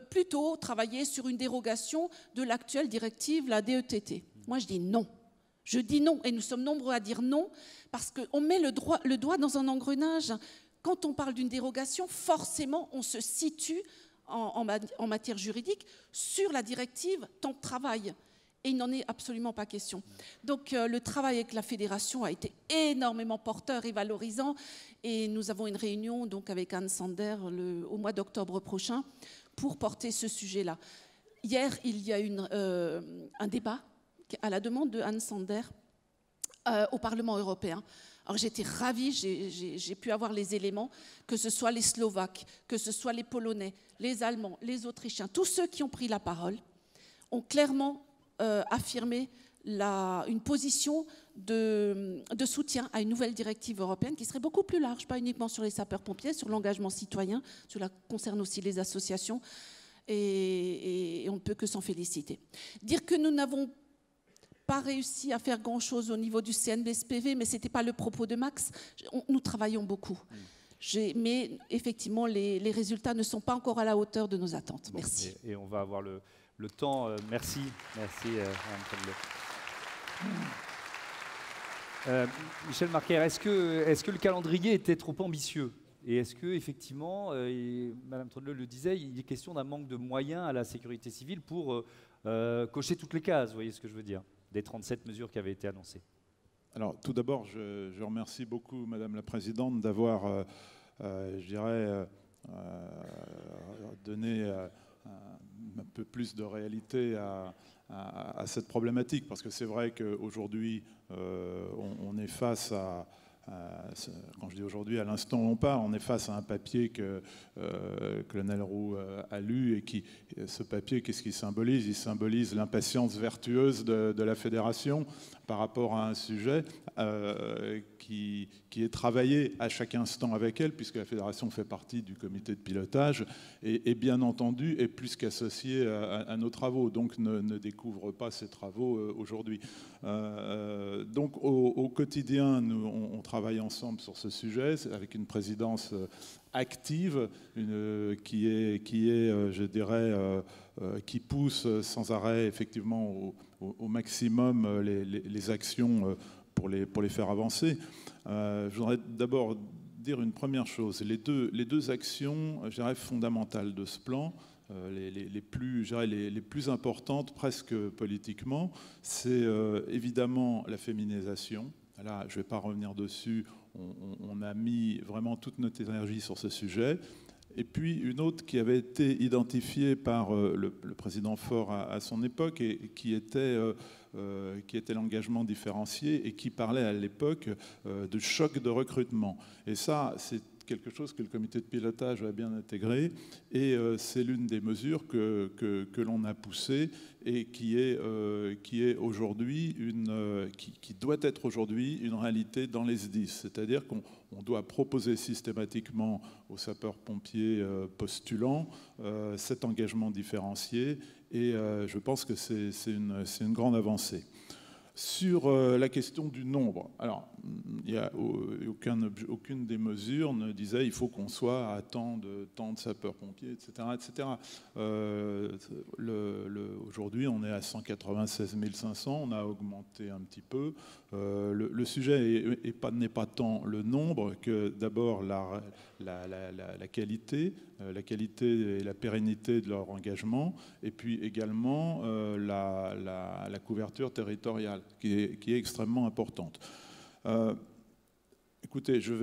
plutôt travailler sur une dérogation de l'actuelle directive, la DETT. Moi, je dis non. Je dis non, et nous sommes nombreux à dire non, parce qu'on met le doigt dans un engrenage. Quand on parle d'une dérogation, forcément, on se situe en matière juridique sur la directive temps de travail. Et il n'en est absolument pas question. Donc le travail avec la fédération a été énormément porteur et valorisant. Et nous avons une réunion donc, avec Anne Sander au mois d'octobre prochain pour porter ce sujet-là. Hier, il y a eu un débat à la demande de Anne Sander au Parlement européen Alors j'étais ravie, j'ai pu avoir les éléments, que ce soit les Slovaques, que ce soit les Polonais, les Allemands, les Autrichiens, tous ceux qui ont pris la parole ont clairement affirmé une position de soutien à une nouvelle directive européenne qui serait beaucoup plus large, pas uniquement sur les sapeurs-pompiers, sur l'engagement citoyen, cela concerne aussi les associations, et on ne peut que s'en féliciter. Dire que nous n'avons pas réussi à faire grand-chose au niveau du CNBSPV, mais ce n'était pas le propos de Max, nous travaillons beaucoup. Mais effectivement, les résultats ne sont pas encore à la hauteur de nos attentes. Bon, merci. Et on va avoir le temps. Merci, Madame Tremblay. Michel Marquer, est-ce que le calendrier était trop ambitieux? Et est-ce que, effectivement, Madame Tremblay le disait, il est question d'un manque de moyens à la sécurité civile pour cocher toutes les cases, vous voyez ce que je veux dire, des 37 mesures qui avaient été annoncées? Alors, tout d'abord, je remercie beaucoup Madame la Présidente d'avoir, je dirais, donné un peu plus de réalité à cette problématique, parce que c'est vrai qu'aujourd'hui, on est face à, quand je dis aujourd'hui, à l'instant où on parle, on est face à un papier que Colonel Roux a lu, et ce papier, qu'est-ce qu'il symbolise? Il symbolise l'impatience vertueuse de la fédération par rapport à un sujet qui est travaillé à chaque instant avec elle, puisque la fédération fait partie du comité de pilotage, et bien entendu est plus qu'associée à nos travaux, donc ne découvre pas ces travaux aujourd'hui. Donc au quotidien, nous, on travaille ensemble sur ce sujet, avec une présidence active, qui est je dirais, qui pousse sans arrêt effectivement au maximum les actions pour les faire avancer. Je voudrais d'abord dire une première chose. Les deux actions, je dirais, fondamentales de ce plan, les plus importantes presque politiquement, c'est évidemment la féminisation. Là, je ne vais pas revenir dessus. On a mis vraiment toute notre énergie sur ce sujet. Et puis une autre qui avait été identifiée par le président Faure à son époque, et qui était l'engagement différencié, et qui parlait à l'époque de choc de recrutement. Et ça, c'est quelque chose que le comité de pilotage a bien intégré, et c'est l'une des mesures que l'on a poussées, et qui est aujourd'hui qui doit être aujourd'hui une réalité dans les SDIS. C'est-à-dire qu'on doit proposer systématiquement aux sapeurs-pompiers postulants cet engagement différencié, et je pense que c'est une grande avancée. Sur la question du nombre, alors il y a aucune des mesures ne disait il faut qu'on soit à tant de sapeurs-pompiers, etc., etc. Aujourd'hui, on est à 196 500, on a augmenté un petit peu. Le sujet n'est pas tant le nombre que d'abord la qualité et la pérennité de leur engagement, et puis également la couverture territoriale qui est extrêmement importante. Écoutez, je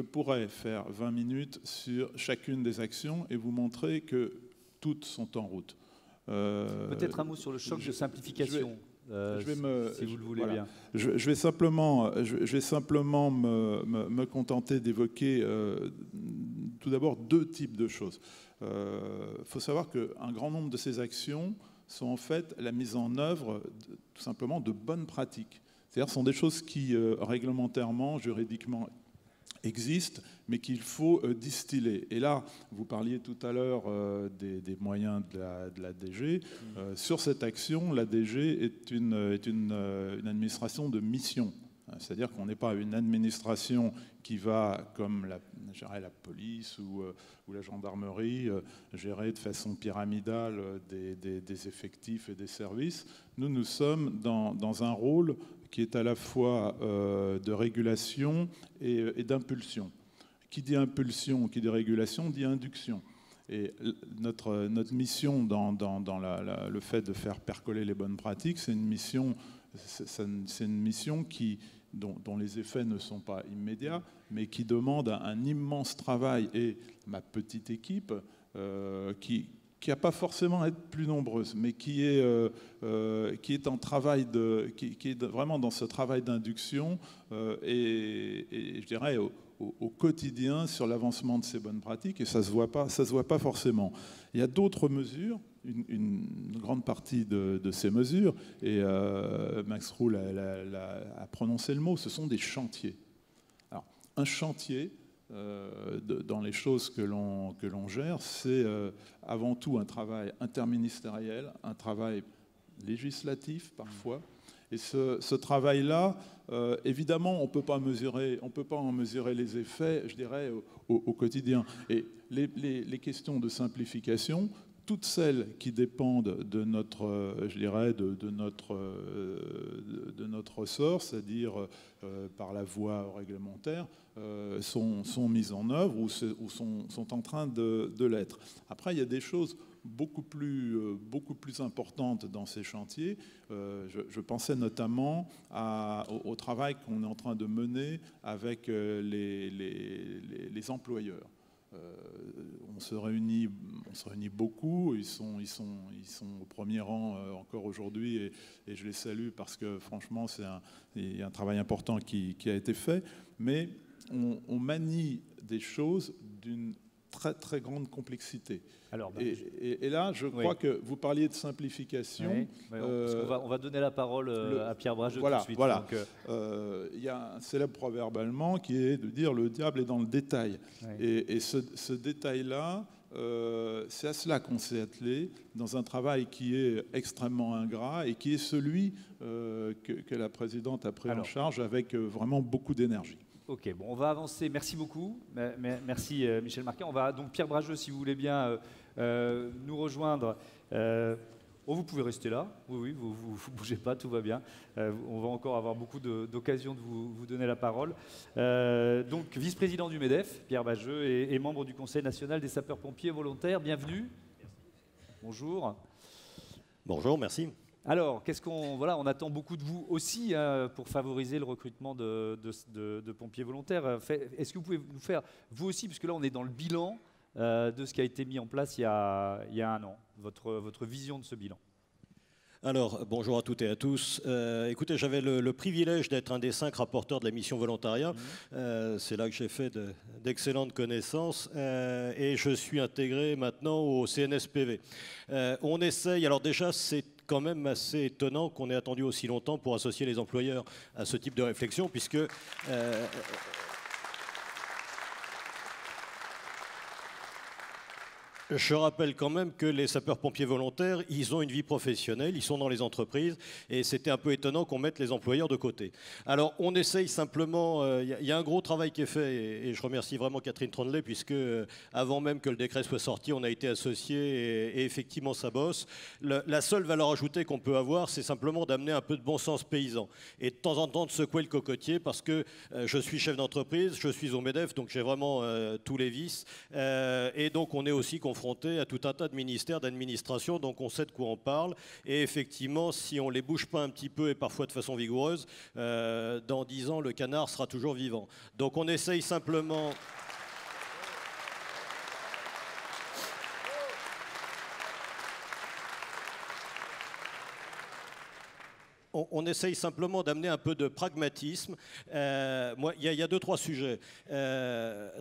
pourrais faire 20 minutes sur chacune des actions et vous montrer que toutes sont en route. Peut-être un mot sur le choc de simplification. Si vous le voulez bien. Je vais simplement me contenter d'évoquer tout d'abord deux types de choses. Il faut savoir qu'un grand nombre de ces actions sont en fait la mise en œuvre tout simplement de bonnes pratiques. C'est-à-dire, ce sont des choses qui réglementairement, juridiquement existent, mais qu'il faut distiller. Et là, vous parliez tout à l'heure des moyens de la DG. Sur cette action, la DG est une administration de mission. C'est-à-dire qu'on n'est pas une administration qui va, comme la police ou la gendarmerie, gérer de façon pyramidale des effectifs et des services. Nous sommes dans un rôle qui est à la fois de régulation et d'impulsion. Qui dit impulsion, qui dit régulation, dit induction. Et notre mission dans le fait de faire percoler les bonnes pratiques, c'est une mission dont les effets ne sont pas immédiats, mais qui demande un immense travail. Et ma petite équipe, qui qui n'a pas forcément à être plus nombreuse, mais qui est en travail qui est vraiment dans ce travail d'induction et je dirais au quotidien sur l'avancement de ces bonnes pratiques, et ça se voit pas forcément. Il y a d'autres mesures, une grande partie de ces mesures, et Max Roule a prononcé le mot, ce sont des chantiers. Alors, un chantier, dans les choses que l'on gère, c'est avant tout un travail interministériel, un travail législatif parfois. Et ce travail-là, évidemment, on ne peut pas en mesurer les effets, je dirais, au quotidien. Et les questions de simplification, toutes celles qui dépendent de notre, je dirais, de notre ressort, c'est-à-dire par la voie réglementaire, sont mises en œuvre ou sont en train de l'être. Après, il y a des choses beaucoup plus importantes dans ces chantiers. Je pensais notamment au travail qu'on est en train de mener avec les employeurs. On se réunit beaucoup, ils sont au premier rang encore aujourd'hui et je les salue parce que franchement il y a un travail important qui a été fait, mais on manie des choses d'une très très grande complexité. Alors, et là, je crois que vous parliez de simplification. Oui, parce on va donner la parole à Pierre Brageux tout de suite. Voilà. Il y a un célèbre proverbe allemand qui est de dire « le diable est dans le détail ». Et ce détail-là, c'est à cela qu'on s'est attelé, dans un travail qui est extrêmement ingrat et qui est celui que la présidente a pris en charge avec vraiment beaucoup d'énergie. Ok, bon, on va avancer. Merci beaucoup. Merci Michel Marquet. On va donc Pierre Brageux, si vous voulez bien nous rejoindre. Vous pouvez rester là. Oui, vous bougez pas, tout va bien. On va encore avoir beaucoup d'occasions de vous donner la parole. Donc, vice-président du MEDEF, Pierre Brageux, et membre du Conseil national des sapeurs-pompiers volontaires. Bienvenue. Bonjour. Bonjour, merci. Alors, on attend beaucoup de vous aussi pour favoriser le recrutement de pompiers volontaires. Est-ce que vous pouvez nous faire, vous aussi, puisque là on est dans le bilan de ce qui a été mis en place il y a un an, votre vision de ce bilan? Alors, bonjour à toutes et à tous. Écoutez, j'avais le privilège d'être un des 5 rapporteurs de la mission volontariat. C'est là que j'ai fait d'excellentes connaissances et je suis intégré maintenant au CNSPV. On essaye, alors déjà c'est quand même assez étonnant qu'on ait attendu aussi longtemps pour associer les employeurs à ce type de réflexion, puisque je rappelle quand même que les sapeurs-pompiers volontaires, ils ont une vie professionnelle, ils sont dans les entreprises, et c'était un peu étonnant qu'on mette les employeurs de côté. Alors, on essaye simplement, il y a un gros travail qui est fait, et je remercie vraiment Catherine Trondlet, puisque avant même que le décret soit sorti, on a été associés, et effectivement, ça bosse. La seule valeur ajoutée qu'on peut avoir, c'est simplement d'amener un peu de bon sens paysan, et de temps en temps de secouer le cocotier, parce que je suis chef d'entreprise, je suis au MEDEF, donc j'ai vraiment tous les vices, et donc on est aussi confronté à tout un tas de ministères, d'administrations, donc on sait de quoi on parle. Et effectivement, si on les bouge pas un petit peu et parfois de façon vigoureuse, dans 10 ans, le canard sera toujours vivant. Donc on essaye simplement... On essaye simplement d'amener un peu de pragmatisme. Il y a 2-3 sujets.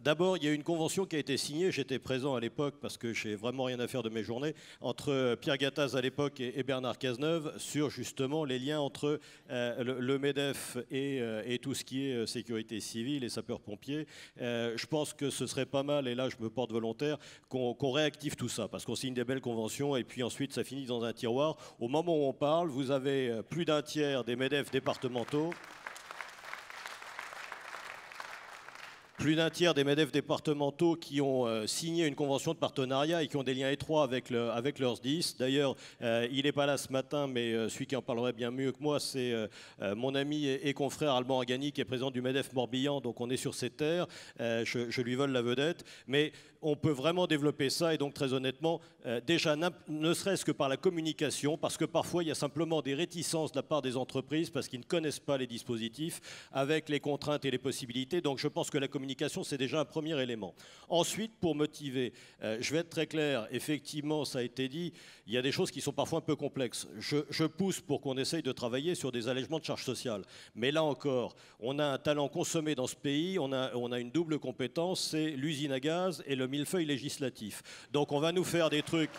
D'abord, il y a une convention qui a été signée, j'étais présent à l'époque parce que j'ai vraiment rien à faire de mes journées, entre Pierre Gattaz à l'époque et Bernard Cazeneuve sur justement les liens entre le MEDEF et tout ce qui est sécurité civile et sapeurs-pompiers. Je pense que ce serait pas mal, et là je me porte volontaire, qu'on réactive tout ça, parce qu'on signe des belles conventions et puis ensuite ça finit dans un tiroir. Au moment où on parle, vous avez plus d'un tiers des MEDEF départementaux. Plus d'un tiers des MEDEF départementaux qui ont signé une convention de partenariat et qui ont des liens étroits avec leurs SDIS. D'ailleurs, il n'est pas là ce matin, mais celui qui en parlerait bien mieux que moi, c'est mon ami et confrère Alban Agani, qui est président du MEDEF Morbihan, donc on est sur ses terres. Je lui vole la vedette. Mais on peut vraiment développer ça. Et donc, très honnêtement, déjà, ne serait-ce que par la communication, parce que parfois, il y a simplement des réticences de la part des entreprises, parce qu'ils ne connaissent pas les dispositifs, avec les contraintes et les possibilités. Donc, je pense que la communication, c'est déjà un premier élément. Ensuite, pour motiver, je vais être très clair, effectivement, ça a été dit, il y a des choses qui sont parfois un peu complexes. Je pousse pour qu'on essaye de travailler sur des allègements de charges sociales. Mais là encore, on a un talent consommé dans ce pays, on a une double compétence, c'est l'usine à gaz et le millefeuille législatif. Donc on va nous faire des trucs...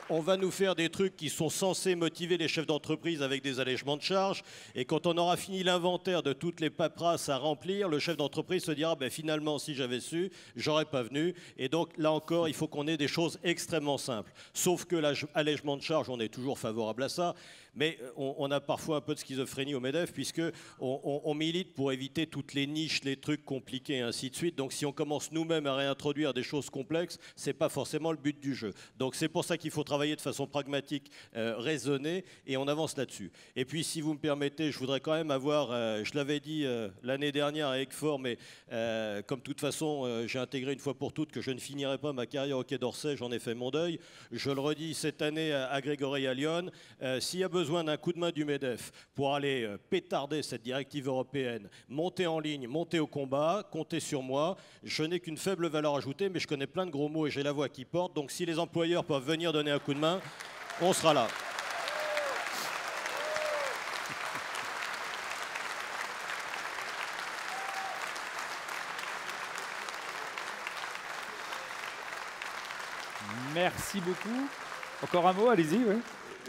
On va nous faire des trucs qui sont censés motiver les chefs d'entreprise avec des allègements de charges. Et quand on aura fini l'inventaire de toutes les paperasses à remplir, le chef d'entreprise se dira finalement, si j'avais su, j'aurais pas venu. Et donc là encore, il faut qu'on ait des choses extrêmement simples. Sauf que l'allègement de charges, on est toujours favorable à ça. Mais on a parfois un peu de schizophrénie au MEDEF, puisqu'on milite pour éviter toutes les niches, les trucs compliqués et ainsi de suite. Donc si on commence nous-mêmes à réintroduire des choses complexes, ce n'est pas forcément le but du jeu. Donc c'est pour ça qu'il faut travailler de façon pragmatique, raisonnée, et on avance là-dessus. Et puis si vous me permettez, je voudrais quand même avoir, je l'avais dit l'année dernière à Ecfort, mais comme de toute façon j'ai intégré une fois pour toutes que je ne finirai pas ma carrière au Quai d'Orsay, j'en ai fait mon deuil. Je le redis cette année à Grégory à Lyon, s'il y a besoin d'un coup de main du MEDEF pour aller pétarder cette directive européenne, monter en ligne, monter au combat, comptez sur moi. Je n'ai qu'une faible valeur ajoutée, mais je connais plein de gros mots et j'ai la voix qui porte. Donc si les employeurs peuvent venir donner un coup de main, on sera là. Merci beaucoup. Encore un mot, allez-y. Oui.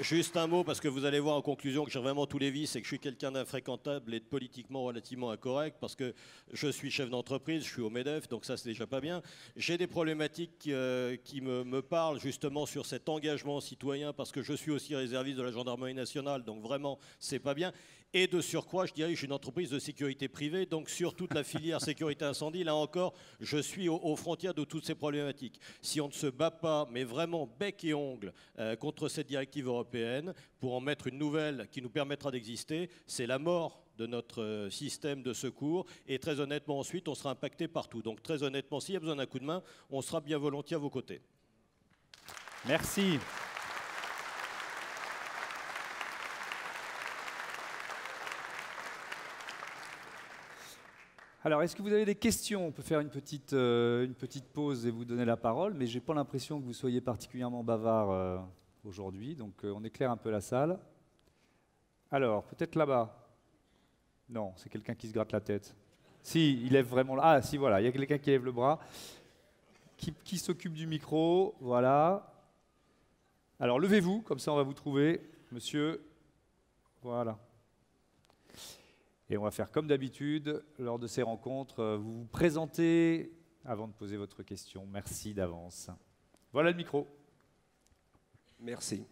Juste un mot, parce que vous allez voir en conclusion que j'ai vraiment tous les vices et que je suis quelqu'un d'infréquentable et de politiquement relativement incorrect, parce que je suis chef d'entreprise, je suis au MEDEF, donc ça c'est déjà pas bien. J'ai des problématiques qui me parlent justement sur cet engagement citoyen, parce que je suis aussi réserviste de la gendarmerie nationale, donc vraiment c'est pas bien. Et de surcroît, je dirige une entreprise de sécurité privée, donc sur toute la filière sécurité incendie, là encore, je suis aux frontières de toutes ces problématiques. Si on ne se bat pas, mais vraiment bec et ongle, contre cette directive européenne, pour en mettre une nouvelle qui nous permettra d'exister, c'est la mort de notre système de secours. Et très honnêtement, ensuite, on sera impacté partout. Donc très honnêtement, s'il y a besoin d'un coup de main, on sera bien volontiers à vos côtés. Merci. Alors, est-ce que vous avez des questions? On peut faire une petite pause et vous donner la parole, mais je n'ai pas l'impression que vous soyez particulièrement bavard aujourd'hui, donc on éclaire un peu la salle. Alors, peut-être là-bas. Non, c'est quelqu'un qui se gratte la tête. Si, il lève vraiment... Ah, si, voilà, il y a quelqu'un qui lève le bras. Qui s'occupe du micro, voilà. Alors, levez-vous, comme ça on va vous trouver, monsieur. Voilà. Et on va faire comme d'habitude, lors de ces rencontres, vous vous présentez avant de poser votre question. Merci d'avance. Voilà le micro. Merci.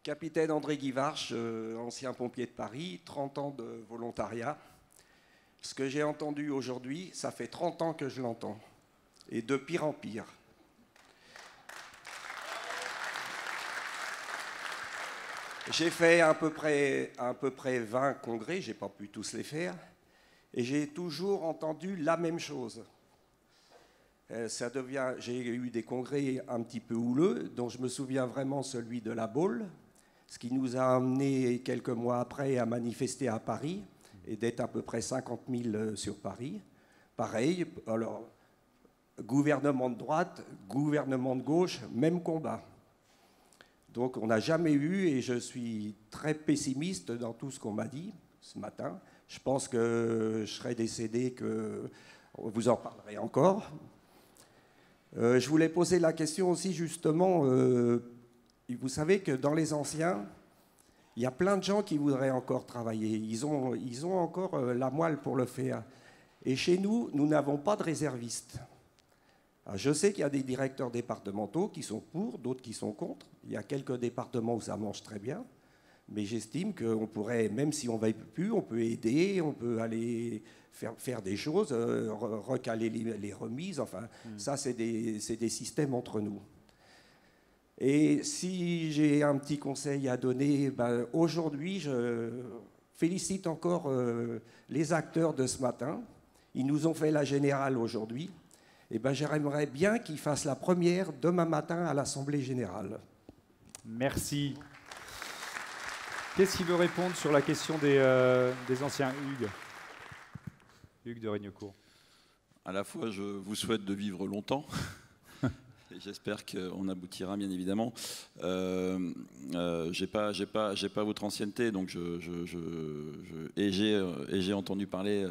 Capitaine André Guivarch, ancien pompier de Paris, 30 ans de volontariat. Ce que j'ai entendu aujourd'hui, ça fait 30 ans que je l'entends. Et de pire en pire. J'ai fait à peu près 20 congrès, je n'ai pas pu tous les faire, et j'ai toujours entendu la même chose. J'ai eu des congrès un petit peu houleux, dont je me souviens vraiment celui de la Baule, ce qui nous a amené quelques mois après à manifester à Paris, et d'être à peu près 50 000 sur Paris. Pareil, alors, gouvernement de droite, gouvernement de gauche, même combat. Donc on n'a jamais eu, et je suis très pessimiste dans tout ce qu'on m'a dit ce matin. Je pense que je serai décédé, que vous en parlerez encore. Je voulais poser la question aussi justement, vous savez que dans les anciens, il y a plein de gens qui voudraient encore travailler. Ils ont encore la moelle pour le faire. Et chez nous, nous n'avons pas de réservistes. Alors, je sais qu'il y a des directeurs départementaux qui sont pour, d'autres qui sont contre. Il y a quelques départements où ça mange très bien. Mais j'estime qu'on pourrait, même si on ne va plus, on peut aider, on peut aller faire des choses, recaler les remises. Enfin, ça, c'est des systèmes entre nous. Et si j'ai un petit conseil à donner, aujourd'hui, félicite encore les acteurs de ce matin. Ils nous ont fait la générale aujourd'hui. Eh ben, j'aimerais bien qu'ils fassent la première demain matin à l'Assemblée générale. Merci. Qu'est-ce qui veut répondre sur la question des anciens? Hugues de Regnecourt. À la fois, je vous souhaite de vivre longtemps. Et j'espère qu'on aboutira, bien évidemment. J'ai pas votre ancienneté, donc j'ai entendu parler.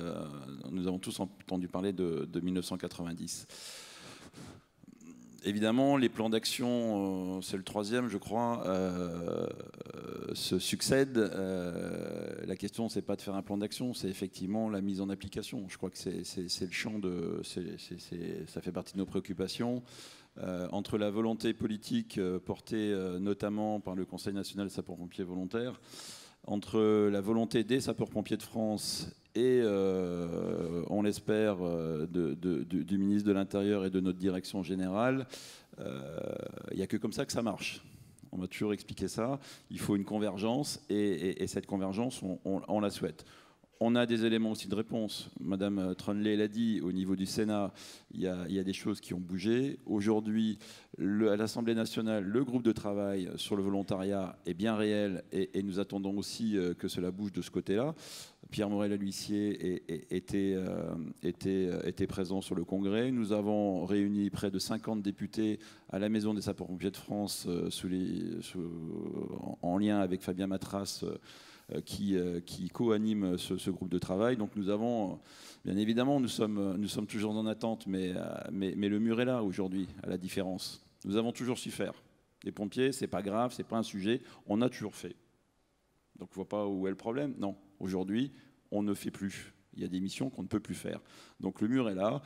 Nous avons tous entendu parler de 1990. Évidemment, les plans d'action, c'est le troisième, je crois, se succèdent. La question, c'est pas de faire un plan d'action, c'est effectivement la mise en application. Je crois que c'est le champ de, ça fait partie de nos préoccupations. Entre la volonté politique portée notamment par le Conseil national des sapeurs-pompiers volontaires, entre la volonté des sapeurs-pompiers de France et, on l'espère, du ministre de l'Intérieur et de notre direction générale, il n'y a que comme ça que ça marche. On m'a toujours expliqué ça. Il faut une convergence et cette convergence, on la souhaite. On a des éléments aussi de réponse. Madame Trunley l'a dit, au niveau du Sénat, il y a des choses qui ont bougé. Aujourd'hui, à l'Assemblée nationale, le groupe de travail sur le volontariat est bien réel et nous attendons aussi que cela bouge de ce côté-là. Pierre Morel-L'Huissier était présent sur le Congrès. Nous avons réuni près de 50 députés à la Maison des sapeurs-pompiers de France en lien avec Fabien Matras, qui co-anime ce groupe de travail. Donc nous avons, bien évidemment, nous sommes toujours en attente, mais le mur est là aujourd'hui, à la différence. Nous avons toujours su faire. Les pompiers, c'est pas grave, c'est pas un sujet, on a toujours fait. Donc je vois pas où est le problème. Non, aujourd'hui, on ne fait plus. Il y a des missions qu'on ne peut plus faire. Donc le mur est là,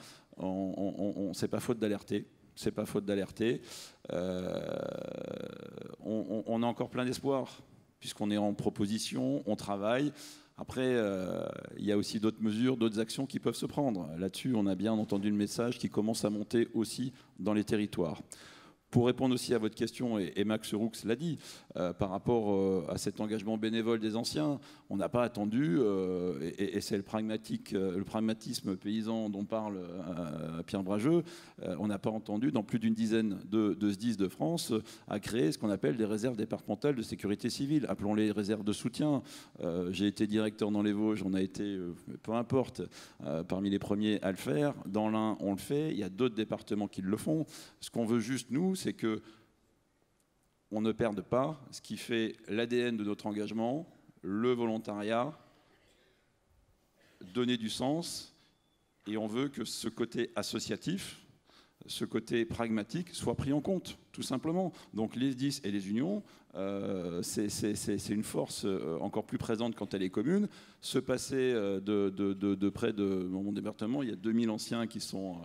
c'est pas faute d'alerter. C'est pas faute d'alerter. On a encore plein d'espoir, puisqu'on est en proposition, on travaille. Après, il y a aussi d'autres mesures, d'autres actions qui peuvent se prendre. Là-dessus, on a bien entendu le message qui commence à monter aussi dans les territoires. Pour répondre aussi à votre question, et Max Roux l'a dit, par rapport à cet engagement bénévole des anciens, on n'a pas attendu, et c'est le pragmatisme paysan dont parle Pierre Brageux, on n'a pas entendu dans plus d'une dizaine de SDIS de France à créer ce qu'on appelle des réserves départementales de sécurité civile. Appelons-les réserves de soutien. J'ai été directeur dans les Vosges, on a été, peu importe, parmi les premiers à le faire. Dans l'Ain, on le fait. Il y a d'autres départements qui le font. Ce qu'on veut juste, nous, c'est que on ne perde pas ce qui fait l'ADN de notre engagement, le volontariat, donner du sens, et on veut que ce côté associatif, ce côté pragmatique soit pris en compte, tout simplement. Donc les SDIS et les unions, c'est une force encore plus présente quand elle est commune. Se passer de près de mon département, il y a 2000 anciens qui sont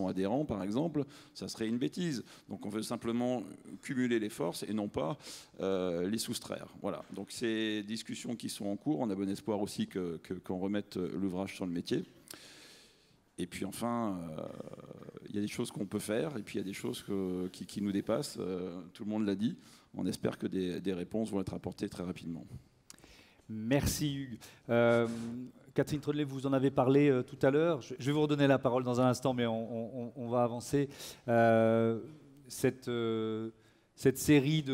adhérents, par exemple, ça serait une bêtise. Donc on veut simplement cumuler les forces et non pas les soustraire. Voilà. Donc ces discussions qui sont en cours, on a bon espoir aussi qu'on remette l'ouvrage sur le métier. Et puis enfin, il y a des choses qu'on peut faire, et puis il y a des choses qui nous dépassent, tout le monde l'a dit. On espère que des réponses vont être apportées très rapidement. Merci Hugues. Catherine Trunley, vous en avez parlé tout à l'heure. Je vais vous redonner la parole dans un instant, mais on va avancer. Cette série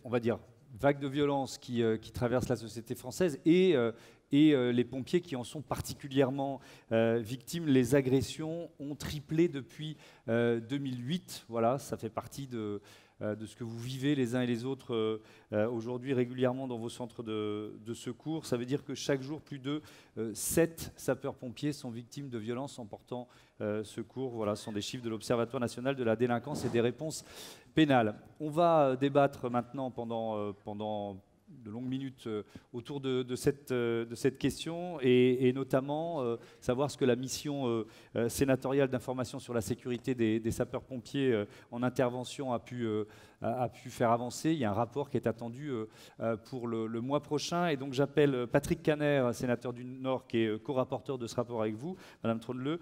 on va dire, vague de violence qui traverse la société française et les pompiers qui en sont particulièrement victimes. Les agressions ont triplé depuis 2008. Voilà, ça fait partie de ce que vous vivez les uns et les autres aujourd'hui régulièrement dans vos centres de secours. Ça veut dire que chaque jour, plus de 7 sapeurs-pompiers sont victimes de violences en portant secours. Voilà, ce sont des chiffres de l'Observatoire national de la délinquance et des réponses pénales. On va débattre maintenant pendant de longues minutes autour de cette question et notamment savoir ce que la mission sénatoriale d'information sur la sécurité des sapeurs-pompiers en intervention a pu faire avancer. Il y a un rapport qui est attendu pour le mois prochain et donc j'appelle Patrick Caner, sénateur du Nord, qui est co-rapporteur de ce rapport avec vous, Madame Trunley.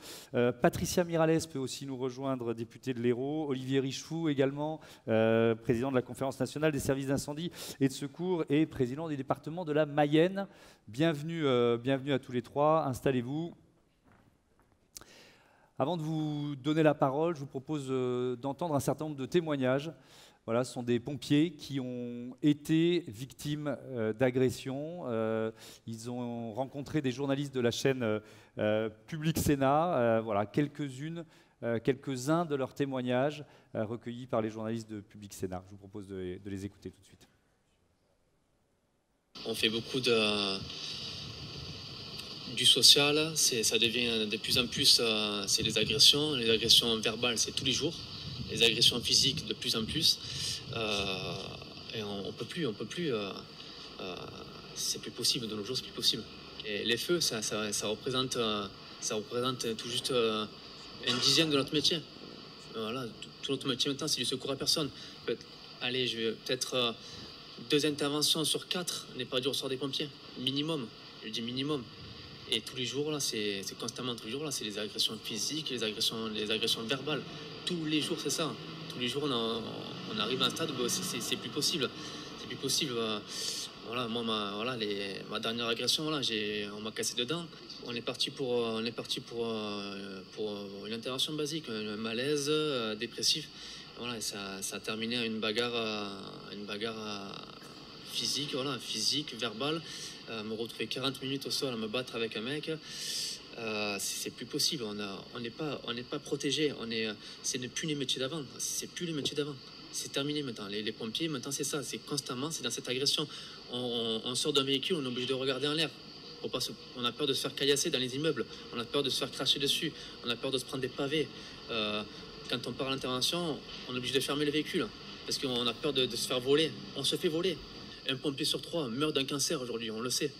Patricia Miralles peut aussi nous rejoindre, députée de l'Hérault. Olivier Richefou également, président de la Conférence nationale des services d'incendie et de secours. Et et président du département de la Mayenne. Bienvenue, bienvenue à tous les trois, installez-vous. Avant de vous donner la parole, je vous propose d'entendre un certain nombre de témoignages. Voilà, ce sont des pompiers qui ont été victimes d'agressions. Ils ont rencontré des journalistes de la chaîne Public Sénat. Voilà, quelques-uns de leurs témoignages recueillis par les journalistes de Public Sénat. Je vous propose de les écouter tout de suite. On fait beaucoup du social, ça devient de plus en plus, c'est les agressions verbales, c'est tous les jours, les agressions physiques de plus en plus, et on peut plus, c'est plus possible, de nos jours c'est plus possible. Et les feux, ça représente tout juste une dizaine de notre métier. Voilà, tout notre métier maintenant c'est du secours à personne. Allez, peut-être 2 interventions sur 4 n'est pas du ressort des pompiers, minimum, je dis minimum. Et tous les jours, là, c'est constamment, tous les jours, là, c'est les agressions physiques, les agressions verbales. Tous les jours, c'est ça. Tous les jours, on arrive à un stade où c'est plus possible. C'est plus possible. Voilà, moi, ma dernière agression, voilà, on m'a cassé dedans. On est parti pour une intervention basique, un malaise dépressif. Voilà, et ça a terminé à une bagarre physique, voilà, physique, verbale. Me retrouver 40 minutes au sol à me battre avec un mec, c'est plus possible. On n'est pas protégé. C'est plus les métiers d'avant. C'est plus les métiers d'avant. C'est terminé maintenant. Les pompiers, maintenant, c'est ça. C'est constamment, c'est dans cette agression. On sort d'un véhicule, on est obligé de regarder en l'air. On a peur de se faire caillasser dans les immeubles. On a peur de se faire cracher dessus. On a peur de se prendre des pavés. Quand on part à l'intervention, on est obligé de fermer le véhicule parce qu'on a peur de se faire voler. On se fait voler. Un pompier sur 3 meurt d'un cancer aujourd'hui, on le sait.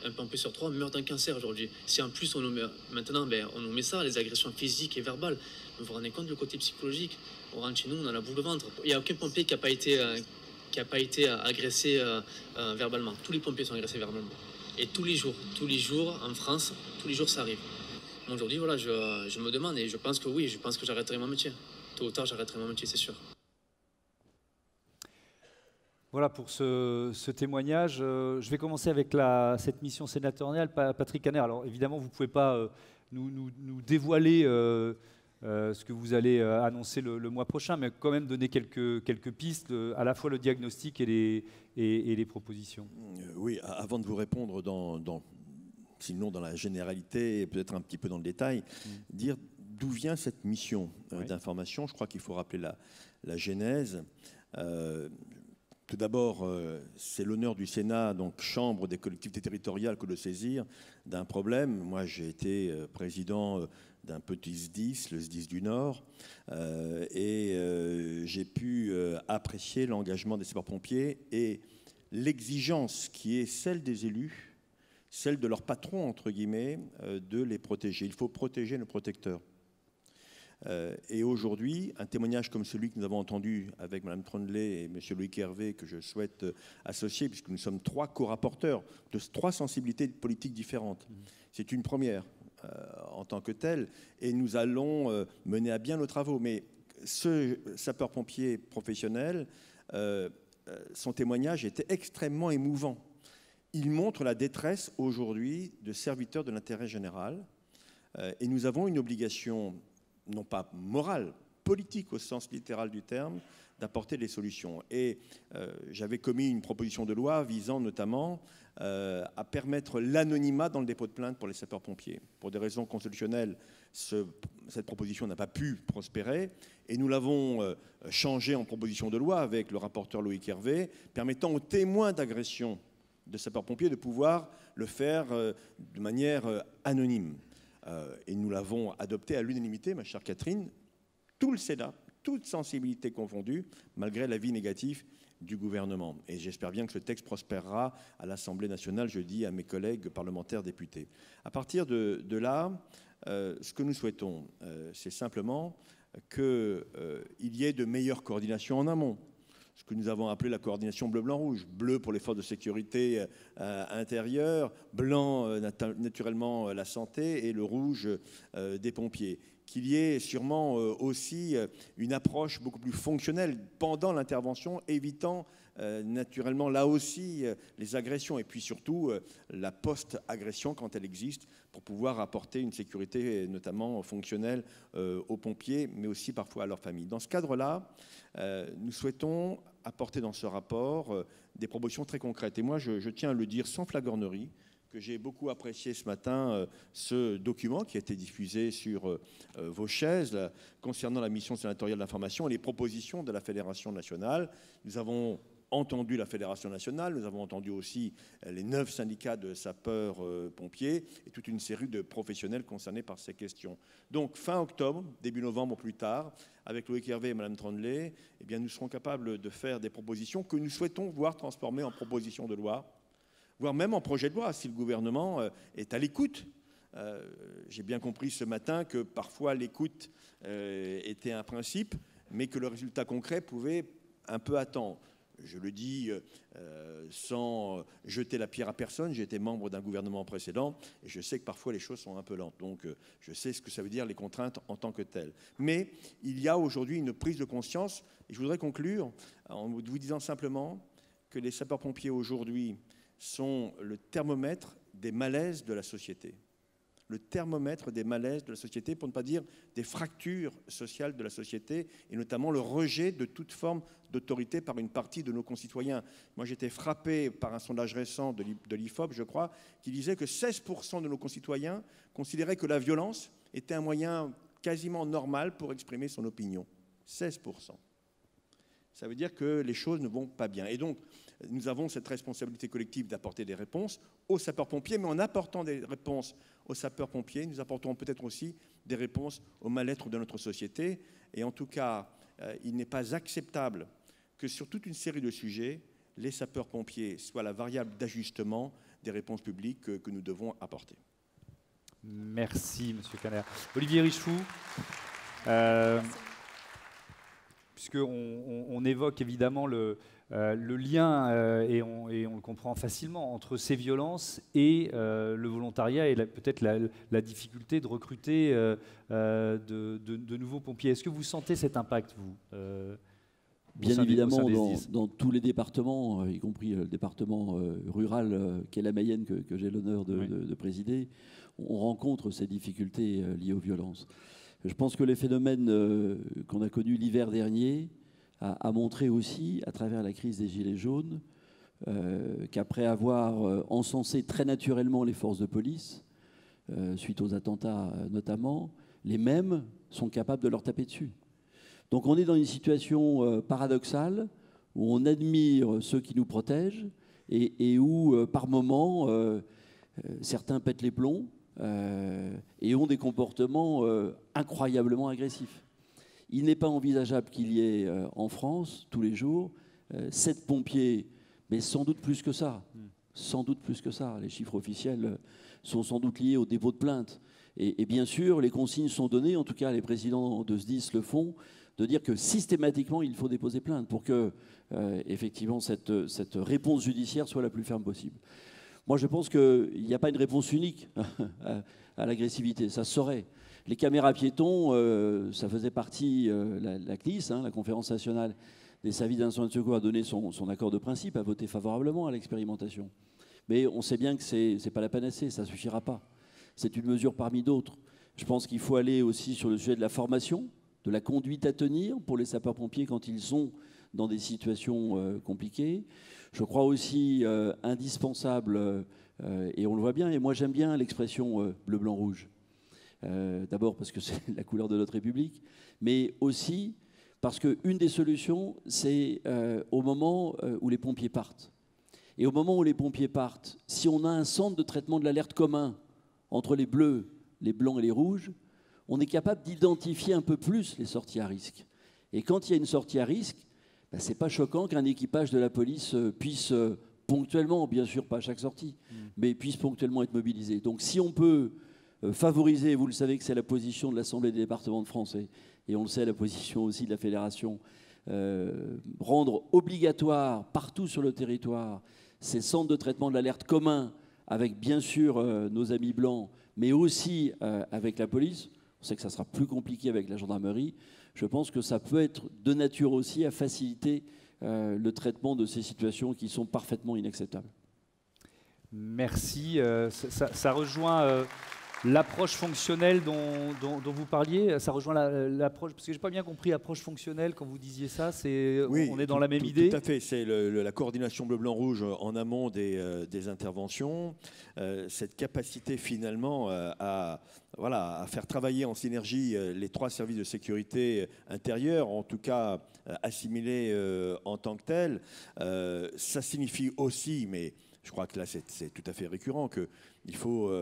Un pompier sur 3 meurt d'un cancer aujourd'hui. Si en plus on nous met, maintenant, on nous met ça, les agressions physiques et verbales, vous vous rendez compte du côté psychologique. On rentre chez nous, on a la boule au ventre. Il n'y a aucun pompier qui n'a pas été agressé verbalement. Tous les pompiers sont agressés verbalement. Et tous les jours en France, tous les jours ça arrive. Aujourd'hui, voilà, je me demande et je pense que oui, je pense que j'arrêterai mon métier. Tôt ou tard, j'arrêterai mon métier, c'est sûr. Voilà pour ce témoignage. Je vais commencer avec cette mission sénatoriale. Patrick Kanner, alors évidemment, vous ne pouvez pas nous dévoiler ce que vous allez annoncer le mois prochain, mais quand même donner quelques pistes, à la fois le diagnostic et les propositions. Oui, avant de vous répondre, sinon dans la généralité et peut-être un petit peu dans le détail, dire d'où vient cette mission d'information. Je crois qu'il faut rappeler la genèse. Tout d'abord, c'est l'honneur du Sénat, donc chambre des collectivités territoriales, que de saisir d'un problème. Moi, j'ai été président d'un petit SDIS, le SDIS du Nord, et j'ai pu apprécier l'engagement des sapeurs-pompiers et l'exigence qui est celle des élus, celle de leurs patrons, entre guillemets, de les protéger. Il faut protéger nos protecteurs. Et aujourd'hui, un témoignage comme celui que nous avons entendu avec Mme Trondlet et M. Loïc Hervé, que je souhaite associer, puisque nous sommes 3 co-rapporteurs de 3 sensibilités politiques différentes. C'est une première en tant que telle, et nous allons mener à bien nos travaux. Mais ce sapeur-pompier professionnel, son témoignage était extrêmement émouvant. Il montre la détresse aujourd'hui de serviteurs de l'intérêt général, et nous avons une obligation non pas morale, politique au sens littéral du terme, d'apporter des solutions. Et j'avais commis une proposition de loi visant notamment à permettre l'anonymat dans le dépôt de plainte pour les sapeurs-pompiers. Pour des raisons constitutionnelles, cette proposition n'a pas pu prospérer, et nous l'avons changée en proposition de loi avec le rapporteur Loïc Hervé, permettant aux témoins d'agression de sapeurs-pompiers de pouvoir le faire de manière anonyme. Et nous l'avons adopté à l'unanimité, ma chère Catherine, tout le Sénat, toute sensibilité confondue, malgré l'avis négatif du gouvernement. Et j'espère bien que ce texte prospérera à l'Assemblée nationale, je dis à mes collègues parlementaires députés. À partir de là, ce que nous souhaitons, c'est simplement qu'il y ait de meilleures coordinations en amont. Ce que nous avons appelé la coordination bleu-blanc-rouge. Bleu pour les forces de sécurité intérieure, blanc naturellement la santé, et le rouge des pompiers. Qu'il y ait sûrement aussi une approche beaucoup plus fonctionnelle pendant l'intervention, évitant naturellement, là aussi, les agressions et puis surtout la post-agression quand elle existe pour pouvoir apporter une sécurité notamment fonctionnelle aux pompiers, mais aussi parfois à leurs familles. Dans ce cadre-là, nous souhaitons apporter dans ce rapport des propositions très concrètes. Et moi, je tiens à le dire sans flagornerie, que j'ai beaucoup apprécié ce matin ce document qui a été diffusé sur vos chaises concernant la mission sénatoriale d'information et les propositions de la Fédération nationale. Nous avons entendu la Fédération nationale, nous avons entendu aussi les 9 syndicats de sapeurs-pompiers et toute une série de professionnels concernés par ces questions. Donc fin octobre, début novembre au plus tard, avec Loïc Hervé et Mme Tremblay, eh bien, nous serons capables de faire des propositions que nous souhaitons voir transformées en propositions de loi, voire même en projet de loi, si le gouvernement est à l'écoute. J'ai bien compris ce matin que parfois l'écoute était un principe, mais que le résultat concret pouvait un peu attendre. Je le dis sans jeter la pierre à personne, j'ai été membre d'un gouvernement précédent et je sais que parfois les choses sont un peu lentes. Donc je sais ce que ça veut dire les contraintes en tant que telles. Mais il y a aujourd'hui une prise de conscience et je voudrais conclure en vous disant simplement que les sapeurs-pompiers aujourd'hui sont le thermomètre des malaises de la société. Le thermomètre des malaises de la société, pour ne pas dire des fractures sociales de la société, et notamment le rejet de toute forme d'autorité par une partie de nos concitoyens. Moi, j'étais frappé par un sondage récent de l'IFOP, je crois, qui disait que 16% de nos concitoyens considéraient que la violence était un moyen quasiment normal pour exprimer son opinion. 16%. Ça veut dire que les choses ne vont pas bien. Et donc, nous avons cette responsabilité collective d'apporter des réponses aux sapeurs-pompiers, mais en apportant des réponses aux sapeurs-pompiers, nous apportons peut-être aussi des réponses au mal-être de notre société. Et en tout cas, il n'est pas acceptable que sur toute une série de sujets, les sapeurs-pompiers soient la variable d'ajustement des réponses publiques que nous devons apporter. Merci, M. Caner. Olivier Richefou, puisqu'on évoque évidemment le lien, et on le comprend facilement, entre ces violences et le volontariat et peut-être la difficulté de recruter de nouveaux pompiers. Est-ce que vous sentez cet impact, vous Bien évidemment, dans tous les départements, y compris le département rural qu'est la Mayenne, que j'ai l'honneur de présider, on rencontre ces difficultés liées aux violences. Je pense que les phénomènes qu'on a connus l'hiver dernier a montré aussi, à travers la crise des Gilets jaunes, qu'après avoir encensé très naturellement les forces de police, suite aux attentats notamment, les mêmes sont capables de leur taper dessus. Donc on est dans une situation paradoxale où on admire ceux qui nous protègent et où, par moments, certains pètent les plombs et ont des comportements incroyablement agressifs. Il n'est pas envisageable qu'il y ait en France, tous les jours, 7 pompiers, mais sans doute plus que ça. Sans doute plus que ça. Les chiffres officiels sont sans doute liés au dépôt de plainte. Et bien sûr, les consignes sont données, en tout cas les présidents de SDIS le font, de dire que systématiquement, il faut déposer plainte pour que, effectivement, cette réponse judiciaire soit la plus ferme possible. Moi, je pense qu'il n'y a pas une réponse unique à l'agressivité, ça se saurait. Les caméras piétons, ça faisait partie, la CNIS, la Conférence nationale des services d'incendie et de secours, a donné son accord de principe, a voté favorablement à l'expérimentation. Mais on sait bien que ce n'est pas la panacée, ça ne suffira pas. C'est une mesure parmi d'autres. Je pense qu'il faut aller aussi sur le sujet de la formation, de la conduite à tenir pour les sapeurs-pompiers quand ils sont dans des situations compliquées. Je crois aussi indispensable, et on le voit bien, et moi j'aime bien l'expression bleu-blanc-rouge. D'abord parce que c'est la couleur de notre République, mais aussi parce qu'une des solutions, c'est au moment où les pompiers partent. Et au moment où les pompiers partent, si on a un centre de traitement de l'alerte commun entre les bleus, les blancs et les rouges, on est capable d'identifier un peu plus les sorties à risque. Et quand il y a une sortie à risque, ce n'est pas choquant qu'un équipage de la police puisse ponctuellement, bien sûr pas à chaque sortie, mais puisse ponctuellement être mobilisé. Donc si on peut favoriser, vous le savez que c'est la position de l'Assemblée des départements de France, et on le sait, la position aussi de la Fédération, rendre obligatoire partout sur le territoire ces centres de traitement de l'alerte communs avec bien sûr nos amis blancs, mais aussi avec la police. On sait que ça sera plus compliqué avec la gendarmerie. Je pense que ça peut être de nature aussi à faciliter le traitement de ces situations qui sont parfaitement inacceptables. Merci. Ça rejoint l'approche fonctionnelle dont vous parliez. Ça rejoint l'approche, parce que je n'ai pas bien compris, approche fonctionnelle, quand vous disiez ça, oui, on est dans la même idée. Tout à fait, c'est la coordination bleu-blanc-rouge en amont des interventions, cette capacité finalement à faire travailler en synergie les 3 services de sécurité intérieure, en tout cas assimilés en tant que tels. Ça signifie aussi, mais je crois que là c'est tout à fait récurrent, qu'il faut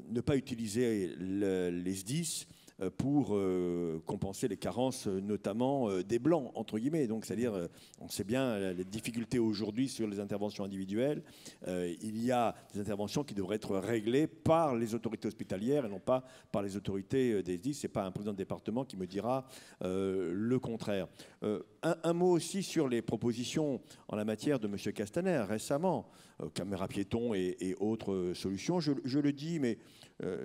ne pas utiliser les SDIS pour compenser les carences, notamment des blancs, entre guillemets. Donc, c'est-à-dire, on sait bien les difficultés aujourd'hui sur les interventions individuelles. Il y a des interventions qui devraient être réglées par les autorités hospitalières et non pas par les autorités des SDIS. Ce n'est pas un président de département qui me dira le contraire. Un mot aussi sur les propositions en la matière de M. Castaner récemment, caméra piéton et autres solutions. Je le dis, mais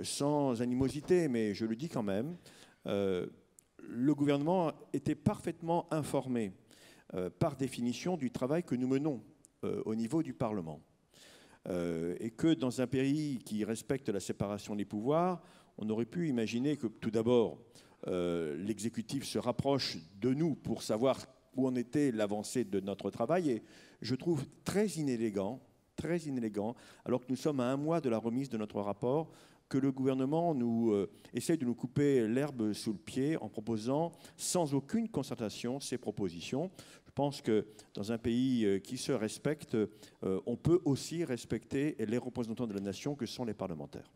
sans animosité, mais je le dis quand même, le gouvernement était parfaitement informé, par définition, du travail que nous menons au niveau du Parlement. Et que dans un pays qui respecte la séparation des pouvoirs, on aurait pu imaginer que tout d'abord, l'exécutif se rapproche de nous pour savoir où en était l'avancée de notre travail. Et je trouve très inélégant, alors que nous sommes à 1 mois de la remise de notre rapport, que le gouvernement essaye de nous couper l'herbe sous le pied en proposant sans aucune concertation ces propositions. Je pense que dans un pays qui se respecte, on peut aussi respecter les représentants de la nation que sont les parlementaires.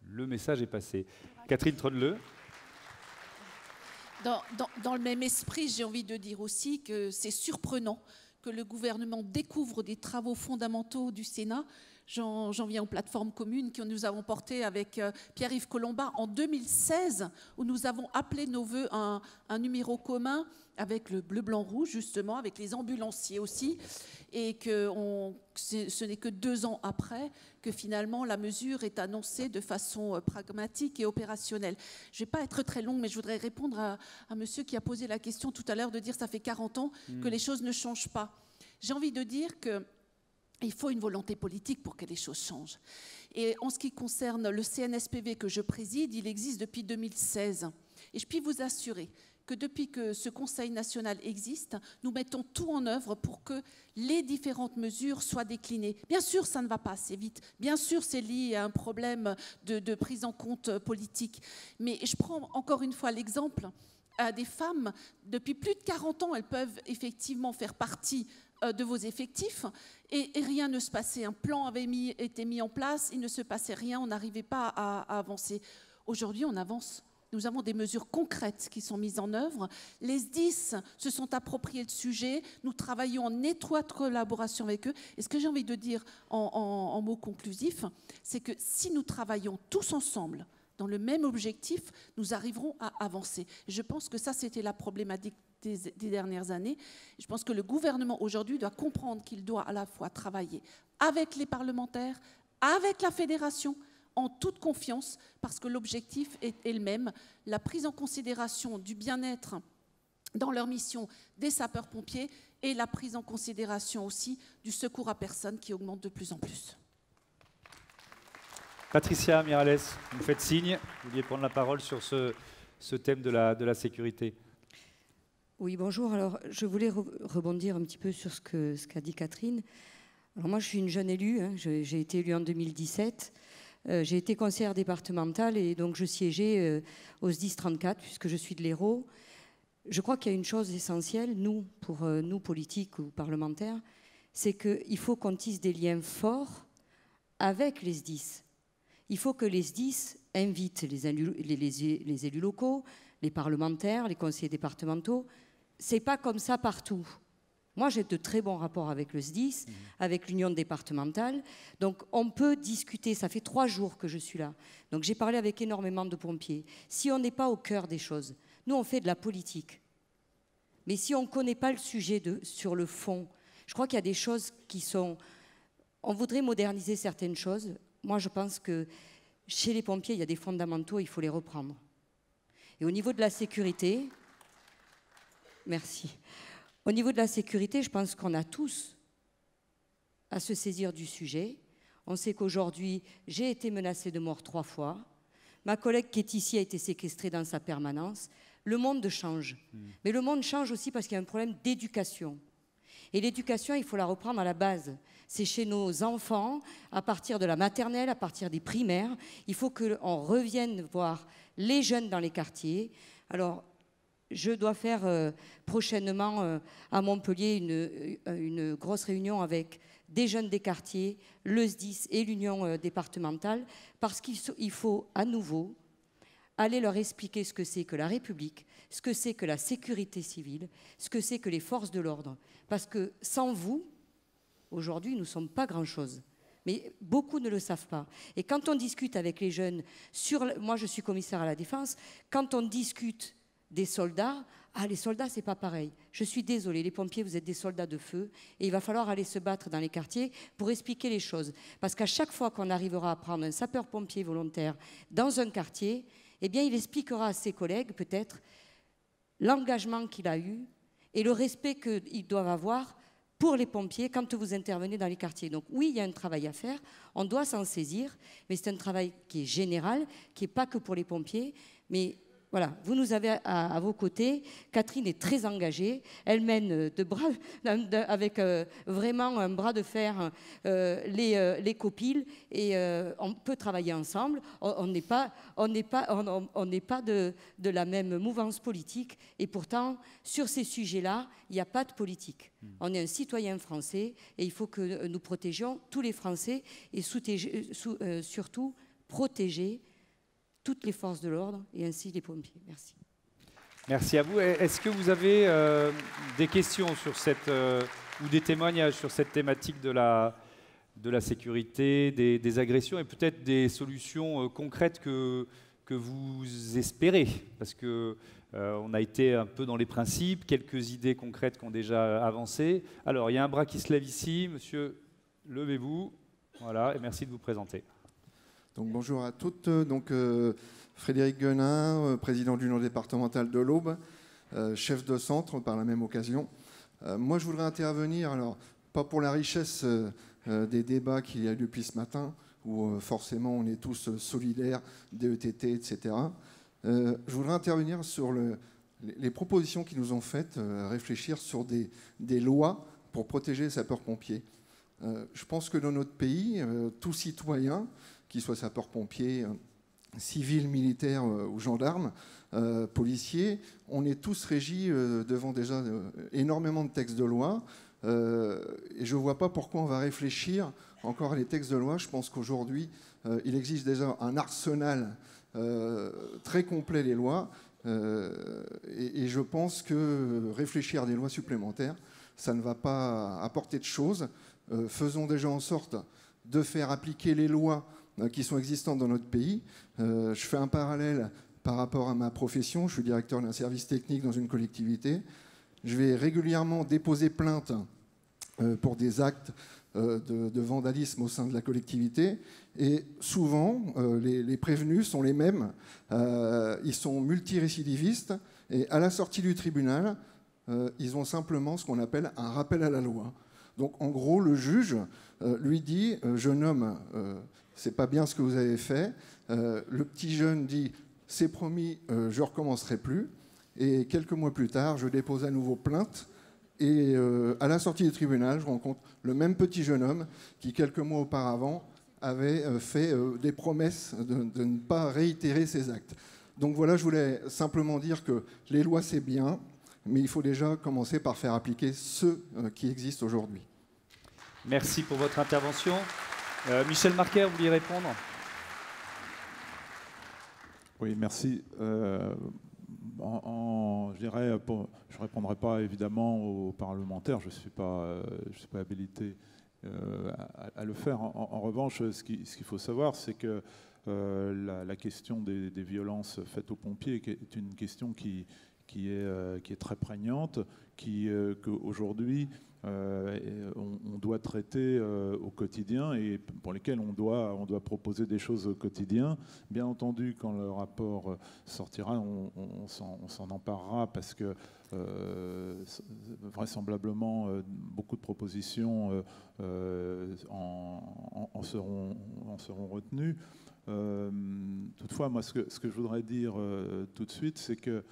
Le message est passé. Catherine Trodeleu. Dans le même esprit, j'ai envie de dire aussi que c'est surprenant que le gouvernement découvre des travaux fondamentaux du Sénat. J'en viens aux plateformes communes que nous avons portées avec Pierre-Yves Collombat en 2016, où nous avons appelé nos voeux un numéro commun avec le bleu-blanc-rouge, justement, avec les ambulanciers aussi, et que ce n'est que 2 ans après que finalement la mesure est annoncée de façon pragmatique et opérationnelle. Je ne vais pas être très longue, mais je voudrais répondre à monsieur qui a posé la question tout à l'heure de dire ça fait 40 ans que les choses ne changent pas. J'ai envie de dire que il faut une volonté politique pour que les choses changent. Et en ce qui concerne le CNSPV que je préside, il existe depuis 2016. Et je puis vous assurer que depuis que ce Conseil national existe, nous mettons tout en œuvre pour que les différentes mesures soient déclinées. Bien sûr, ça ne va pas assez vite. Bien sûr, c'est lié à un problème de prise en compte politique. Mais je prends encore une fois l'exemple des femmes. Depuis plus de 40 ans, elles peuvent effectivement faire partie de vos effectifs et rien ne se passait. Un plan avait été mis en place, il ne se passait rien, on n'arrivait pas à avancer. Aujourd'hui, on avance. Nous avons des mesures concrètes qui sont mises en œuvre. Les SDIS se sont appropriés le sujet. Nous travaillons en étroite collaboration avec eux. Et ce que j'ai envie de dire en mots conclusifs, c'est que si nous travaillons tous ensemble dans le même objectif, nous arriverons à avancer. Je pense que ça, c'était la problématique des dernières années. Je pense que le gouvernement aujourd'hui doit comprendre qu'il doit à la fois travailler avec les parlementaires, avec la fédération, en toute confiance, parce que l'objectif est le même, la prise en considération du bien-être dans leur mission des sapeurs-pompiers et la prise en considération aussi du secours à personne qui augmente de plus en plus. Patricia Miralles, vous faites signe, vous vouliez prendre la parole sur ce thème de la sécurité. Oui, bonjour. Alors, je voulais rebondir un petit peu sur ce qu'a dit Catherine. Alors moi, je suis une jeune élue, hein, j'ai été élue en 2017. J'ai été conseillère départementale et donc je siégeais au SDIS 34 puisque je suis de l'Hérault. Je crois qu'il y a une chose essentielle, pour nous politiques ou parlementaires, c'est qu'il faut qu'on tisse des liens forts avec les SDIS. Il faut que les SDIS invitent les élus locaux, les parlementaires, les conseillers départementaux. C'est pas comme ça partout. Moi, j'ai de très bons rapports avec le SDIS, avec l'Union départementale. Donc, on peut discuter. Ça fait 3 jours que je suis là. Donc, j'ai parlé avec énormément de pompiers. Si on n'est pas au cœur des choses, nous, on fait de la politique. Mais si on ne connaît pas le sujet sur le fond, je crois qu'il y a des choses qui sont... On voudrait moderniser certaines choses. Moi, je pense que chez les pompiers, il y a des fondamentaux, il faut les reprendre. Et au niveau de la sécurité... Merci. Au niveau de la sécurité, je pense qu'on a tous à se saisir du sujet. On sait qu'aujourd'hui, j'ai été menacée de mort 3 fois. Ma collègue qui est ici a été séquestrée dans sa permanence. Le monde change. Mais le monde change aussi parce qu'il y a un problème d'éducation. Et l'éducation, il faut la reprendre à la base. C'est chez nos enfants, à partir de la maternelle, à partir des primaires. Il faut qu'on revienne voir les jeunes dans les quartiers. Alors, je dois faire prochainement à Montpellier une grosse réunion avec des jeunes des quartiers, le SDIS et l'Union départementale, parce qu'il faut à nouveau aller leur expliquer ce que c'est que la République, ce que c'est que la sécurité civile, ce que c'est que les forces de l'ordre. Parce que sans vous, aujourd'hui, nous ne sommes pas grand-chose. Mais beaucoup ne le savent pas. Et quand on discute avec les jeunes, moi je suis commissaire à la Défense, quand on discute des soldats, les soldats, c'est pas pareil. Je suis désolée, les pompiers, vous êtes des soldats de feu et il va falloir aller se battre dans les quartiers pour expliquer les choses. Parce qu'à chaque fois qu'on arrivera à prendre un sapeur-pompier volontaire dans un quartier, eh bien, il expliquera à ses collègues, peut-être, l'engagement qu'il a eu et le respect qu'ils doivent avoir pour les pompiers quand vous intervenez dans les quartiers. Donc oui, il y a un travail à faire, on doit s'en saisir, mais c'est un travail qui est général, qui n'est pas que pour les pompiers, mais voilà, vous nous avez à vos côtés. Catherine est très engagée. Elle mène avec vraiment un bras de fer les copiles et on peut travailler ensemble. On n'est pas de la même mouvance politique et pourtant, sur ces sujets-là, il n'y a pas de politique. On est un citoyen français et il faut que nous protégions tous les Français et surtout protéger toutes les forces de l'ordre et ainsi les pompiers. Merci. Merci à vous. Est-ce que vous avez des questions sur ou des témoignages sur cette thématique de la sécurité, des agressions et peut-être des solutions concrètes que vous espérez? Parce que on a été un peu dans les principes, quelques idées concrètes qui ont déjà avancé. Alors, il y a un bras qui se lève ici. Monsieur, levez-vous. Voilà, et merci de vous présenter. Donc, bonjour à toutes. Donc, Frédéric Guenin, président de l'Union départementale de l'Aube, chef de centre par la même occasion. Moi, je voudrais intervenir, alors pas pour la richesse des débats qu'il y a eu depuis ce matin, où forcément on est tous solidaires, DETT, etc. Je voudrais intervenir sur les propositions qui nous ont faites, réfléchir sur des lois pour protéger les sapeurs-pompiers. Je pense que dans notre pays, tout citoyen, qu'il soit sapeur-pompier, civil, militaire ou gendarme, policier, on est tous régis devant déjà énormément de textes de loi. Et je ne vois pas pourquoi on va réfléchir encore à les textes de loi. Je pense qu'aujourd'hui, il existe déjà un arsenal très complet des lois. Et je pense que réfléchir à des lois supplémentaires, ça ne va pas apporter de choses. Faisons déjà en sorte de faire appliquer les lois qui sont existantes dans notre pays. Je fais un parallèle par rapport à ma profession. Je suis directeur d'un service technique dans une collectivité. Je vais régulièrement déposer plainte pour des actes de vandalisme au sein de la collectivité. Et souvent, les prévenus sont les mêmes. Ils sont multirécidivistes. Et à la sortie du tribunal, ils ont simplement ce qu'on appelle un rappel à la loi. Donc, en gros, le juge lui dit « Jeune homme, c'est pas bien ce que vous avez fait. » Le petit jeune dit « C'est promis, je recommencerai plus. » Et quelques mois plus tard, je dépose à nouveau plainte. Et à la sortie du tribunal, je rencontre le même petit jeune homme qui, quelques mois auparavant, avait fait des promesses de ne pas réitérer ses actes. Donc voilà, je voulais simplement dire que les lois, c'est bien, mais il faut déjà commencer par faire appliquer ceux qui existent aujourd'hui. Merci pour votre intervention. Michel Marquer, vous vouliez répondre? Oui, merci. Je dirais, je ne répondrai pas évidemment aux parlementaires, je ne suis pas habilité à le faire. En revanche, ce qu'il faut savoir, c'est que la question des violences faites aux pompiers est une question qui qui est très prégnante, qu'aujourd'hui on doit traiter au quotidien et pour lesquels on doit proposer des choses au quotidien. Bien entendu, quand le rapport sortira, on s'en emparera parce que vraisemblablement beaucoup de propositions en seront retenues. Toutefois, moi, ce que je voudrais dire tout de suite, c'est que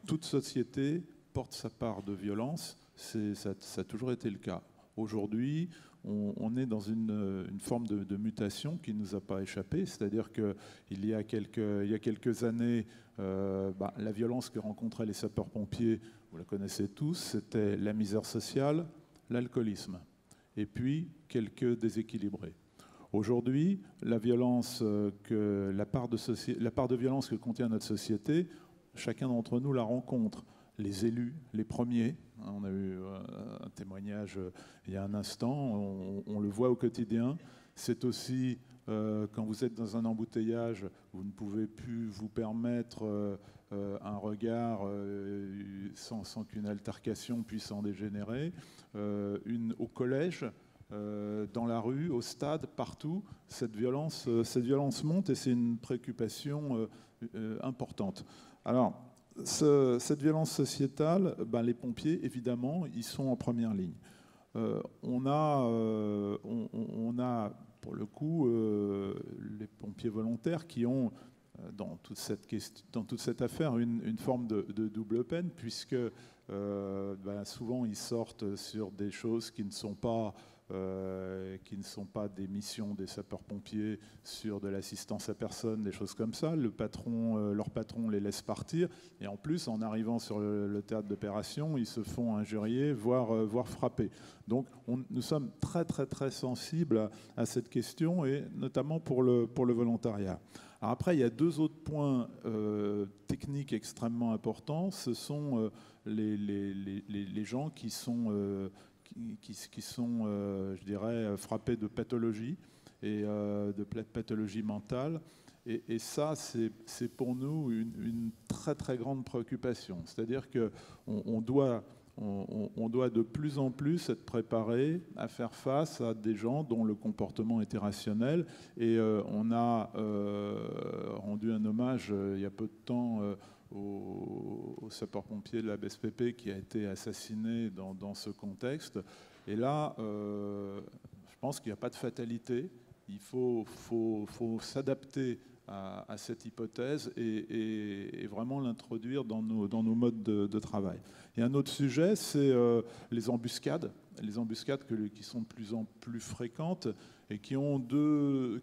toute société porte sa part de violence. Ça a toujours été le cas. Aujourd'hui, on est dans une forme de mutation qui ne nous a pas échappé. C'est-à-dire qu'il y a quelques années, la violence que rencontraient les sapeurs-pompiers, vous la connaissez tous, c'était la misère sociale, l'alcoolisme, et puis quelques déséquilibrés. Aujourd'hui, la part de violence que contient notre société, chacun d'entre nous la rencontre. Les élus, les premiers, on a eu un témoignage il y a un instant, on le voit au quotidien. C'est aussi quand vous êtes dans un embouteillage, vous ne pouvez plus vous permettre un regard sans qu'une altercation puisse en dégénérer. Au collège, dans la rue, au stade, partout, cette violence monte et c'est une préoccupation importante. Alors, cette violence sociétale, les pompiers, évidemment, ils sont en première ligne. On a, pour le coup, les pompiers volontaires qui ont, dans toute cette affaire, une forme de double peine, puisque souvent ils sortent sur des choses qui ne sont pas des missions des sapeurs-pompiers, sur de l'assistance à personne, des choses comme ça. Leur patron les laisse partir. Et en plus, en arrivant sur le théâtre d'opération, ils se font injurier, voire frapper. Donc nous sommes très, très, très sensibles à cette question, et notamment pour le volontariat. Alors après, il y a deux autres points techniques extrêmement importants. Ce sont les gens qui sont je dirais, frappés de pathologie et de pathologie mentale. Et ça, c'est pour nous une très très grande préoccupation. C'est-à-dire qu'on doit de plus en plus être préparé à faire face à des gens dont le comportement est irrationnel. Et on a rendu un hommage il y a peu de temps au sapeur-pompier de la BSPP qui a été assassiné dans ce contexte. Et là, je pense qu'il n'y a pas de fatalité. Il faut s'adapter à cette hypothèse et vraiment l'introduire dans nos modes de travail. Et un autre sujet, c'est les embuscades. Les embuscades qui sont de plus en plus fréquentes et qui ont deux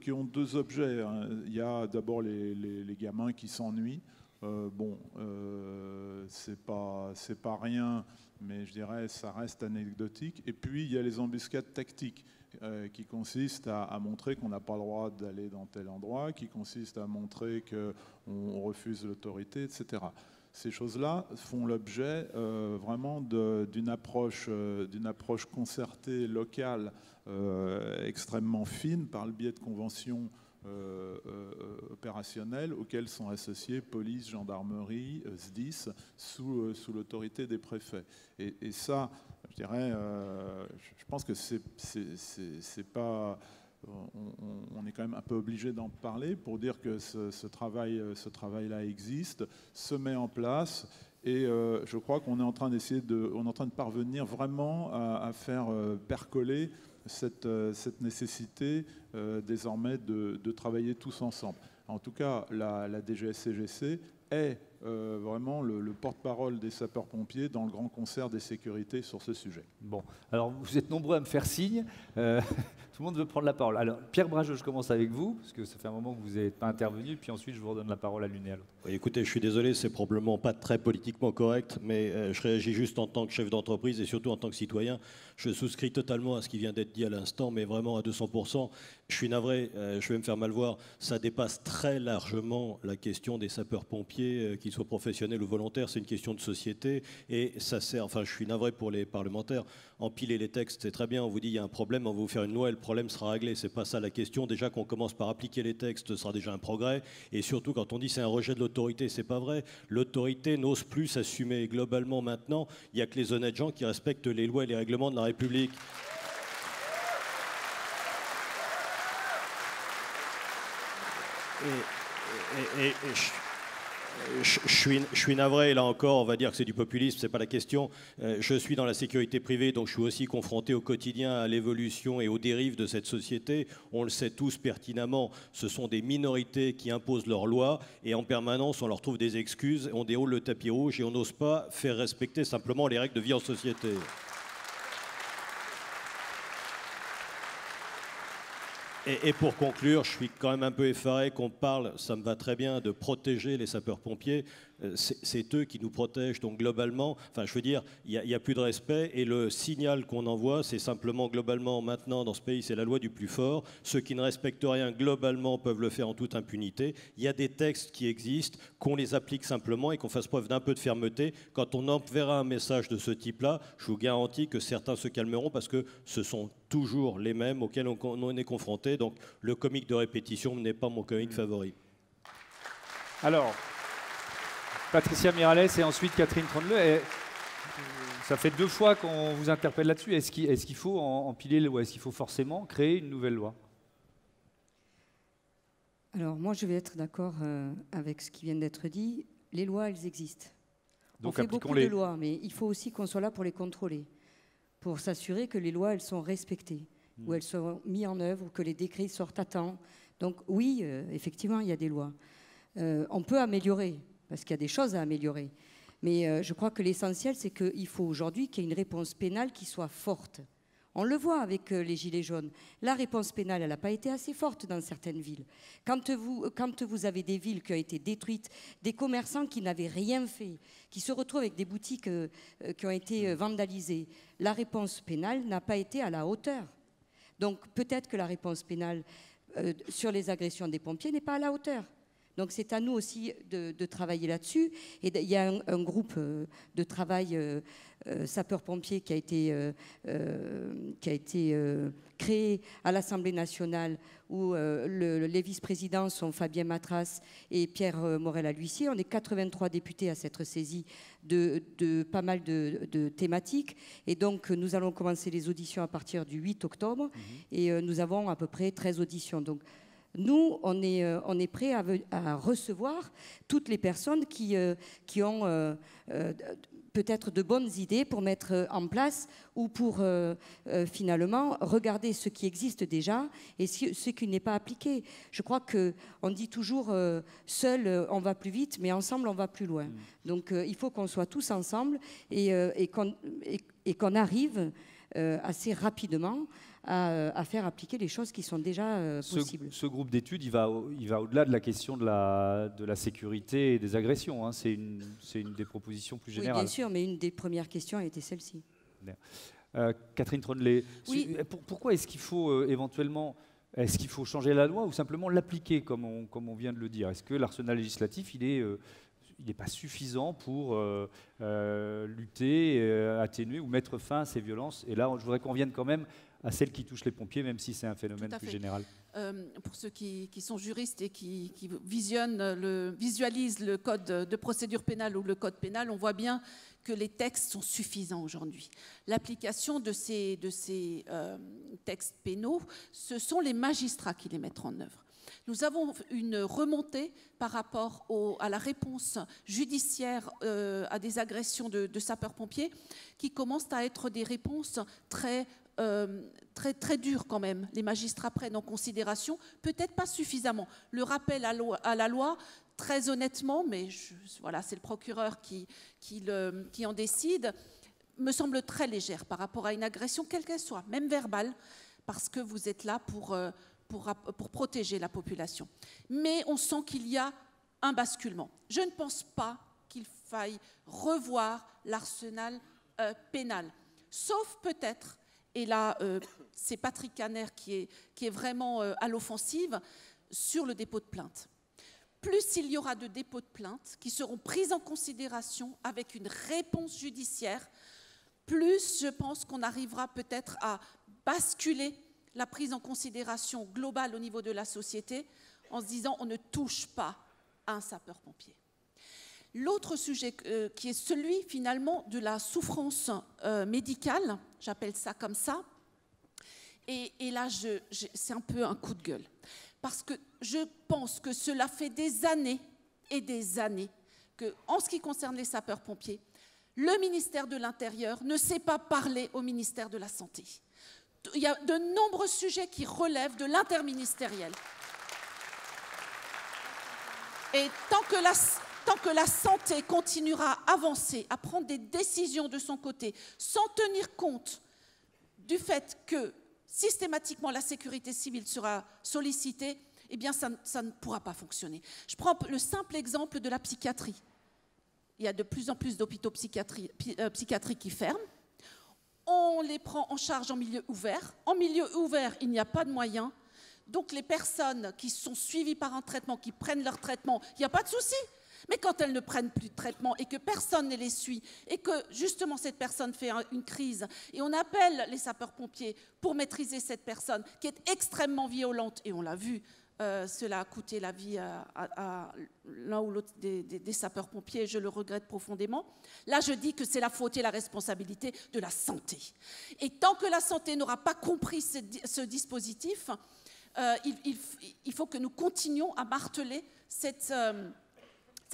objets, hein. Il y a d'abord les gamins qui s'ennuient. C'est pas rien, mais je dirais ça reste anecdotique. Et puis il y a les embuscades tactiques qui consistent à montrer qu'on n'a pas le droit d'aller dans tel endroit, qui consistent à montrer qu'on refuse l'autorité, etc. Ces choses-là font l'objet vraiment d'une approche concertée, locale, extrêmement fine, par le biais de conventions opérationnels auxquels sont associés police, gendarmerie, SDIS, sous l'autorité des préfets. Et ça, je dirais, je pense que c'est pas... On est quand même un peu obligé d'en parler pour dire que ce travail-là existe, se met en place. Et je crois qu'on est en train de parvenir vraiment à faire percoler cette nécessité désormais de travailler tous ensemble. En tout cas, la DGS-CGC est vraiment le porte-parole des sapeurs-pompiers dans le grand concert des sécurités sur ce sujet. Bon, alors vous êtes nombreux à me faire signe. Tout le monde veut prendre la parole. Alors, Pierre Brajeux, je commence avec vous, parce que ça fait un moment que vous n'êtes pas intervenu, puis ensuite je vous redonne la parole à l'une et à l'autre. Oui, écoutez, je suis désolé, c'est probablement pas très politiquement correct, mais je réagis juste en tant que chef d'entreprise et surtout en tant que citoyen. Je souscris totalement à ce qui vient d'être dit à l'instant, mais vraiment à 200%. Je suis navré, je vais me faire mal voir, ça dépasse très largement la question des sapeurs-pompiers, qu'ils soit professionnel ou volontaire, c'est une question de société et ça sert, enfin je suis navré pour les parlementaires, empiler les textes c'est très bien, on vous dit il y a un problème, on va vous faire une loi et le problème sera réglé, c'est pas ça la question. Déjà qu'on commence par appliquer les textes, ce sera déjà un progrès, et surtout quand on dit c'est un rejet de l'autorité, c'est pas vrai. L'autorité n'ose plus s'assumer. Globalement maintenant, il n'y a que les honnêtes gens qui respectent les lois et les règlements de la République. Je suis navré, là encore, on va dire que c'est du populisme, c'est pas la question. Je suis dans la sécurité privée, donc je suis aussi confronté au quotidien à l'évolution et aux dérives de cette société. On le sait tous pertinemment, ce sont des minorités qui imposent leurs lois et en permanence on leur trouve des excuses, on déroule le tapis rouge et on n'ose pas faire respecter simplement les règles de vie en société. Et pour conclure, je suis quand même un peu effaré qu'on parle, ça me va très bien, de protéger les sapeurs-pompiers. C'est eux qui nous protègent, donc globalement, enfin je veux dire, il n'y a plus de respect et le signal qu'on envoie, c'est simplement globalement maintenant dans ce pays, c'est la loi du plus fort. Ceux qui ne respectent rien globalement peuvent le faire en toute impunité. Il y a des textes qui existent, qu'on les applique simplement et qu'on fasse preuve d'un peu de fermeté. Quand on enverra un message de ce type-là, je vous garantis que certains se calmeront parce que ce sont toujours les mêmes auxquels on est confronté. Donc le comique de répétition n'est pas mon comique favori. Alors, Patricia Miralles et ensuite Catherine Trondeleu. Ça fait 2 fois qu'on vous interpelle là-dessus. Est-ce qu'il faut empiler les lois? Est-ce qu'il faut forcément créer une nouvelle loi? Alors moi, je vais être d'accord avec ce qui vient d'être dit. Les lois, elles existent. Donc on fait beaucoup de lois, mais il faut aussi qu'on soit là pour les contrôler, pour s'assurer que les lois, elles sont respectées, ou elles sont mises en œuvre, ou que les décrets sortent à temps. Donc oui, effectivement, il y a des lois. On peut améliorer, parce qu'il y a des choses à améliorer. Mais je crois que l'essentiel, c'est qu'il faut aujourd'hui qu'il y ait une réponse pénale qui soit forte. On le voit avec les Gilets jaunes. La réponse pénale, elle n'a pas été assez forte dans certaines villes. Quand vous avez des villes qui ont été détruites, des commerçants qui n'avaient rien fait, qui se retrouvent avec des boutiques qui ont été vandalisées, la réponse pénale n'a pas été à la hauteur. Donc peut-être que la réponse pénale sur les agressions des pompiers n'est pas à la hauteur. Donc c'est à nous aussi de travailler là-dessus. Et il y a un groupe de travail sapeurs-pompiers qui a été créé à l'Assemblée nationale où les vice-présidents sont Fabien Matras et Pierre Morel-L'Huissier. On est 83 députés à s'être saisis de pas mal de thématiques. Et donc nous allons commencer les auditions à partir du 8 octobre. Et nous avons à peu près 13 auditions. Donc, nous, on est prêt à recevoir toutes les personnes qui ont peut-être de bonnes idées pour mettre en place ou pour finalement regarder ce qui existe déjà et ce qui n'est pas appliqué. Je crois qu'on dit toujours seul on va plus vite, mais ensemble on va plus loin. Donc il faut qu'on soit tous ensemble et qu'on arrive assez rapidement à faire appliquer les choses qui sont déjà possibles. Ce groupe d'études, il va au-delà de la question de la sécurité et des agressions. Hein. C'est une des propositions plus générales. Oui, bien sûr, mais une des premières questions a été celle-ci. Catherine Trondeleu, oui. Pourquoi est-ce qu'il faut éventuellement... Est-ce qu'il faut changer la loi ou simplement l'appliquer, comme on vient de le dire? Est-ce que l'arsenal législatif, il n'est pas suffisant pour lutter, atténuer ou mettre fin à ces violences? Et là, je voudrais qu'on revienne quand même à celles qui touchent les pompiers, même si c'est un phénomène plus général. Pour ceux qui sont juristes et qui visualisent le code de procédure pénale ou le code pénal, on voit bien que les textes sont suffisants aujourd'hui. L'application de ces textes pénaux, ce sont les magistrats qui les mettent en œuvre. Nous avons une remontée par rapport à la réponse judiciaire à des agressions de sapeurs-pompiers qui commencent à être des réponses très dures quand même. Les magistrats prennent en considération, peut-être pas suffisamment, le rappel à la loi, très honnêtement, mais voilà, c'est le procureur qui en décide, me semble très légère par rapport à une agression, quelle qu'elle soit, même verbale, parce que vous êtes là pour protéger la population. Mais on sent qu'il y a un basculement. Je ne pense pas qu'il faille revoir l'arsenal pénal, sauf peut-être, et là c'est Patrick Caner qui est vraiment à l'offensive, sur le dépôt de plainte. plus il y aura de dépôts de plaintes qui seront prises en considération avec une réponse judiciaire, plus je pense qu'on arrivera peut-être à basculer la prise en considération globale au niveau de la société en se disant on ne touche pas à un sapeur-pompier. L'autre sujet qui est celui finalement de la souffrance médicale, j'appelle ça comme ça, et là c'est un peu un coup de gueule, parce que je pense que cela fait des années et des années qu'en ce qui concerne les sapeurs-pompiers, le ministère de l'Intérieur ne sait pas parler au ministère de la Santé. Il y a de nombreux sujets qui relèvent de l'interministériel. Et tant que la santé continuera à avancer, à prendre des décisions de son côté, sans tenir compte du fait que systématiquement la sécurité civile sera sollicitée, eh bien ça ne pourra pas fonctionner. Je prends le simple exemple de la psychiatrie. Il y a de plus en plus d'hôpitaux psychiatriques qui ferment. On les prend en charge en milieu ouvert. En milieu ouvert, il n'y a pas de moyens. Donc les personnes qui sont suivies par un traitement, qui prennent leur traitement, il n'y a pas de souci. Mais quand elles ne prennent plus de traitement et que personne ne les suit et que justement cette personne fait une crise et on appelle les sapeurs-pompiers pour maîtriser cette personne qui est extrêmement violente, et on l'a vu, cela a coûté la vie à l'un ou l'autre des sapeurs-pompiers, je le regrette profondément. Là, je dis que c'est la faute et la responsabilité de la santé. Et tant que la santé n'aura pas compris ce dispositif, il faut que nous continuions à marteler cette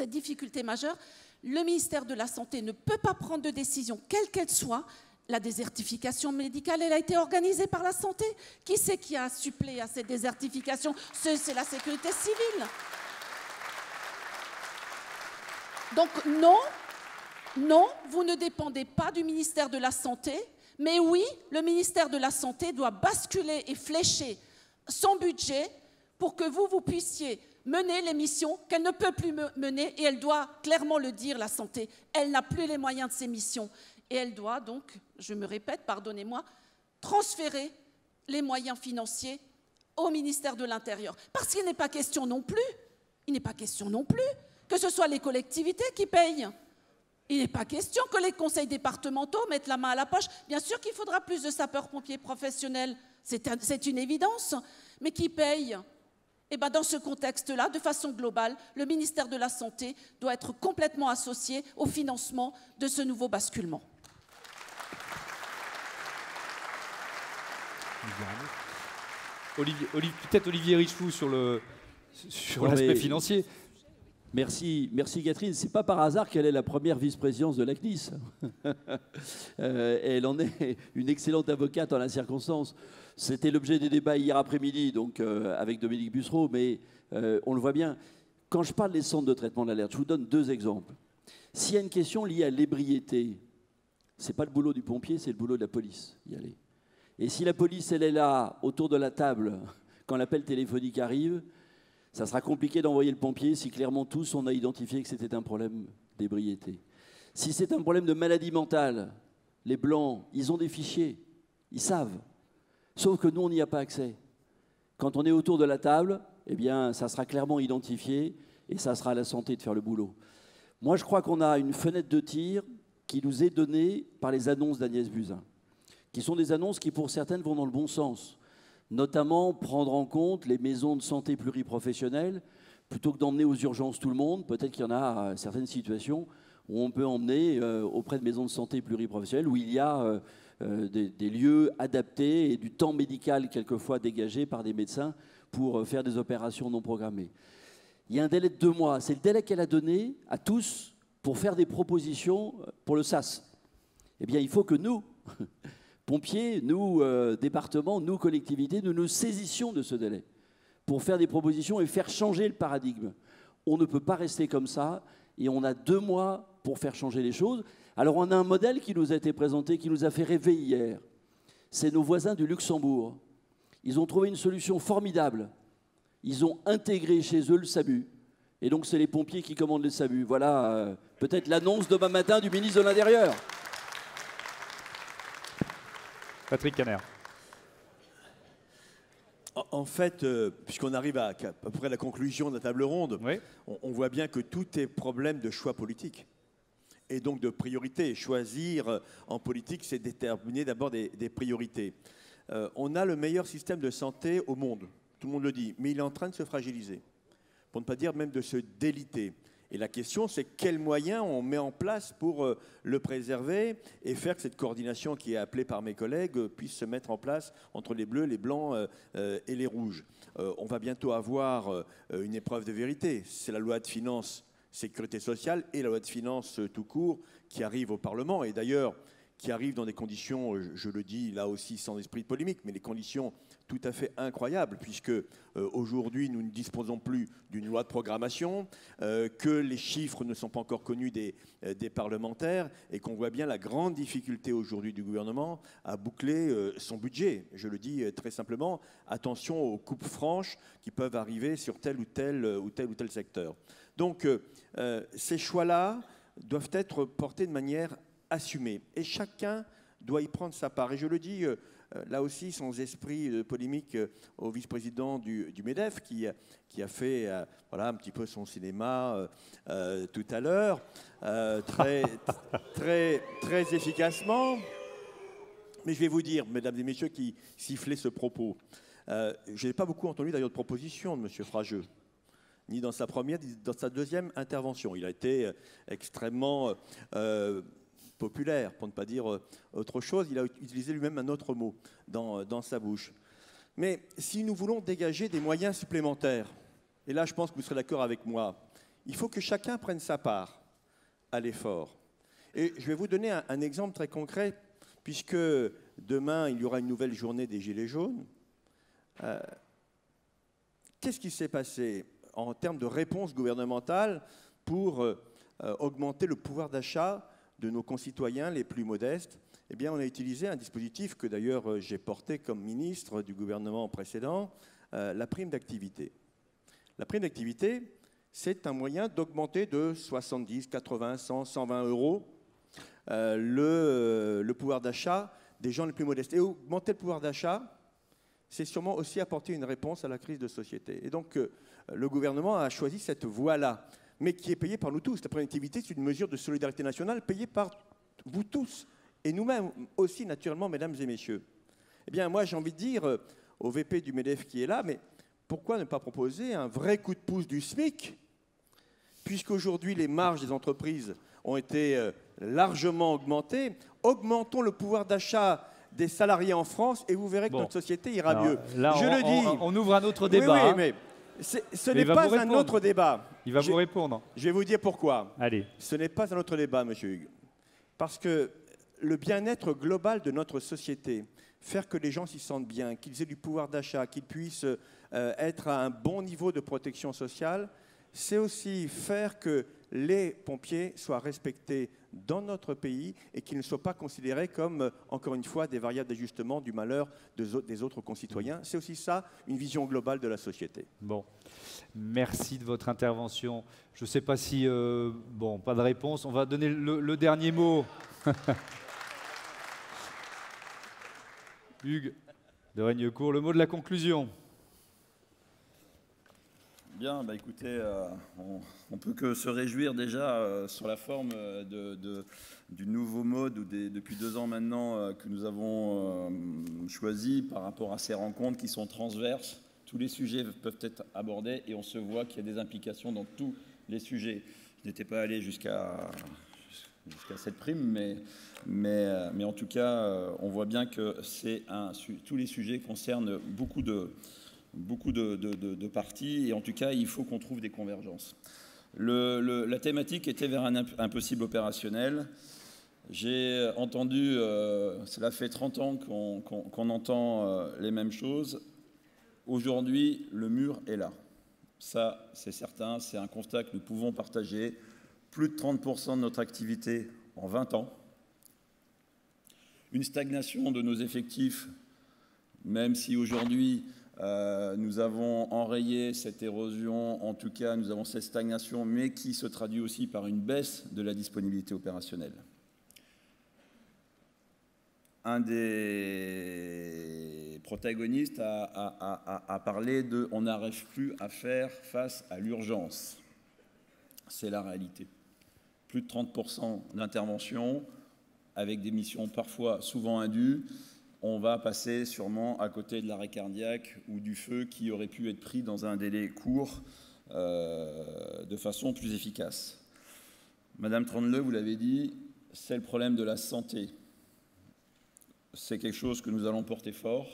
difficulté majeure. Le ministère de la Santé ne peut pas prendre de décision, quelle qu'elle soit. La désertification médicale, elle a été organisée par la santé. Qui c'est qui a suppléé à cette désertification? C'est la sécurité civile. Donc non, vous ne dépendez pas du ministère de la Santé, mais oui, le ministère de la Santé doit basculer et flécher son budget pour que vous puissiez mener les missions qu'elle ne peut plus mener, et elle doit clairement le dire, la santé. Elle n'a plus les moyens de ses missions. Et elle doit donc, je me répète, pardonnez-moi, transférer les moyens financiers au ministère de l'Intérieur. Parce qu'il n'est pas question non plus, que ce soit les collectivités qui payent. Il n'est pas question que les conseils départementaux mettent la main à la poche. Bien sûr qu'il faudra plus de sapeurs-pompiers professionnels, c'est une évidence, mais qui paye? Et bien dans ce contexte-là, de façon globale, le ministère de la Santé doit être complètement associé au financement de ce nouveau basculement. Peut-être Olivier Richefou sur l'aspect financier. Merci Catherine. C'est pas par hasard qu'elle est la première vice-présidence de la CNIS. Elle en est une excellente avocate en la circonstance. C'était l'objet des débats hier après-midi, donc avec Dominique Bussereau, mais on le voit bien. Quand je parle des centres de traitement d'alerte, je vous donne deux exemples. S'il y a une question liée à l'ébriété, c'est pas le boulot du pompier, c'est le boulot de la police y aller. Et si la police, elle est là, autour de la table, quand l'appel téléphonique arrive, ça sera compliqué d'envoyer le pompier si clairement tous on a identifié que c'était un problème d'ébriété. Si c'est un problème de maladie mentale, les Blancs, ils ont des fichiers, ils savent. Sauf que nous, on n'y a pas accès. Quand on est autour de la table, eh bien, ça sera clairement identifié et ça sera à la santé de faire le boulot. Moi, je crois qu'on a une fenêtre de tir qui nous est donnée par les annonces d'Agnès Buzyn, qui sont des annonces qui, pour certaines, vont dans le bon sens. Notamment prendre en compte les maisons de santé pluriprofessionnelles, plutôt que d'emmener aux urgences tout le monde. Peut-être qu'il y en a certaines situations où on peut emmener auprès de maisons de santé pluriprofessionnelles, où il y a des lieux adaptés et du temps médical quelquefois dégagé par des médecins pour faire des opérations non programmées. Il y a un délai de 2 mois. C'est le délai qu'elle a donné à tous pour faire des propositions pour le SAS. Eh bien, il faut que nous, pompiers, nous, départements, nous, collectivités, nous nous saisissions de ce délai pour faire des propositions et faire changer le paradigme. On ne peut pas rester comme ça et on a 2 mois pour faire changer les choses. Alors, on a un modèle qui nous a été présenté, qui nous a fait rêver hier. C'est nos voisins du Luxembourg. Ils ont trouvé une solution formidable. Ils ont intégré chez eux le SAMU. Et donc, c'est les pompiers qui commandent les SAMU. Voilà peut-être l'annonce demain matin du ministre de l'Intérieur. Patrick Caner. En fait, puisqu'on arrive à peu près la conclusion de la table ronde, on voit bien que tout est problème de choix politique. Et donc de priorité. Choisir en politique, c'est déterminer d'abord des priorités. On a le meilleur système de santé au monde, tout le monde le dit, mais il est en train de se fragiliser, pour ne pas dire même de se déliter. Et la question, c'est quels moyens on met en place pour le préserver et faire que cette coordination qui est appelée par mes collègues puisse se mettre en place entre les bleus, les blancs et les rouges. On va bientôt avoir une épreuve de vérité. C'est la loi de finances sécurité sociale et la loi de finances tout court qui arrive au Parlement. Et d'ailleurs, qui arrive dans des conditions, je le dis là aussi sans esprit de polémique, mais des conditions tout à fait incroyables, puisque aujourd'hui nous ne disposons plus d'une loi de programmation, que les chiffres ne sont pas encore connus des parlementaires, et qu'on voit bien la grande difficulté aujourd'hui du gouvernement à boucler son budget. Je le dis très simplement, attention aux coupes franches qui peuvent arriver sur tel ou tel secteur. Donc ces choix-là doivent être portés de manière assumée. Et chacun doit y prendre sa part. Et je le dis là aussi sans esprit de polémique au vice-président du MEDEF qui a fait voilà, un petit peu son cinéma tout à l'heure, très efficacement. Mais je vais vous dire, mesdames et messieurs qui sifflaient ce propos, je n'ai pas beaucoup entendu d'ailleurs de propositions de M. Frageux, ni dans sa première, ni dans sa deuxième intervention. Il a été extrêmement populaire, pour ne pas dire autre chose. Il a utilisé lui-même un autre mot dans sa bouche. Mais si nous voulons dégager des moyens supplémentaires, et là je pense que vous serez d'accord avec moi, il faut que chacun prenne sa part à l'effort. Et je vais vous donner un exemple très concret, puisque demain il y aura une nouvelle journée des Gilets jaunes. Qu'est-ce qui s'est passé en termes de réponse gouvernementale pour augmenter le pouvoir d'achat de nos concitoyens les plus modestes? Eh bien, on a utilisé un dispositif que d'ailleurs j'ai porté comme ministre du gouvernement précédent, la prime d'activité. La prime d'activité, c'est un moyen d'augmenter de 70, 80, 100, 120 euros le pouvoir d'achat des gens les plus modestes. Et augmenter le pouvoir d'achat, c'est sûrement aussi apporter une réponse à la crise de société. Et donc, le gouvernement a choisi cette voie-là, mais qui est payée par nous tous. La prime d'activité, c'est une mesure de solidarité nationale payée par vous tous, et nous-mêmes aussi, naturellement, mesdames et messieurs. Eh bien, moi, j'ai envie de dire au VP du MEDEF qui est là, mais pourquoi ne pas proposer un vrai coup de pouce du SMIC, puisqu'aujourd'hui, les marges des entreprises ont été largement augmentées. Augmentons le pouvoir d'achat des salariés en France et vous verrez que notre société ira mieux. Là, je le dis. On ouvre un autre débat. Oui, mais ce n'est pas un autre débat. Il va vous répondre. Je vais vous dire pourquoi. Allez. Ce n'est pas un autre débat, monsieur Hugues. Parce que le bien-être global de notre société, faire que les gens s'y sentent bien, qu'ils aient du pouvoir d'achat, qu'ils puissent être à un bon niveau de protection sociale, c'est aussi faire que les pompiers soient respectés dans notre pays et qu'ils ne soient pas considérés comme, encore une fois, des variables d'ajustement du malheur des autres concitoyens. C'est aussi ça, une vision globale de la société. Bon, merci de votre intervention. Je ne sais pas si... bon, pas de réponse. On va donner le dernier mot. Hugues de Régnecourt, le mot de la conclusion. Bien, bah écoutez, on peut que se réjouir déjà sur la forme du nouveau mode où depuis 2 ans maintenant que nous avons choisi par rapport à ces rencontres qui sont transverses. Tous les sujets peuvent être abordés et on se voit qu'il y a des implications dans tous les sujets. Je n'étais pas allé jusqu'à cette prime, mais en tout cas, on voit bien que tous les sujets concernent beaucoup de parties, et en tout cas, il faut qu'on trouve des convergences. La thématique était vers un impossible opérationnel. J'ai entendu, cela fait 30 ans qu'on entend les mêmes choses. Aujourd'hui, le mur est là. Ça, c'est certain, c'est un constat que nous pouvons partager. Plus de 30% de notre activité en 20 ans. Une stagnation de nos effectifs, même si aujourd'hui, nous avons enrayé cette érosion, en tout cas nous avons cette stagnation, mais qui se traduit aussi par une baisse de la disponibilité opérationnelle. Un des protagoniste a parlé de « on n'arrive plus à faire face à l'urgence ». C'est la réalité. Plus de 30% d'intervention, avec des missions parfois souvent indues, on va passer sûrement à côté de l'arrêt cardiaque ou du feu qui aurait pu être pris dans un délai court de façon plus efficace. Madame Tronle, vous l'avez dit, c'est le problème de la santé. C'est quelque chose que nous allons porter fort.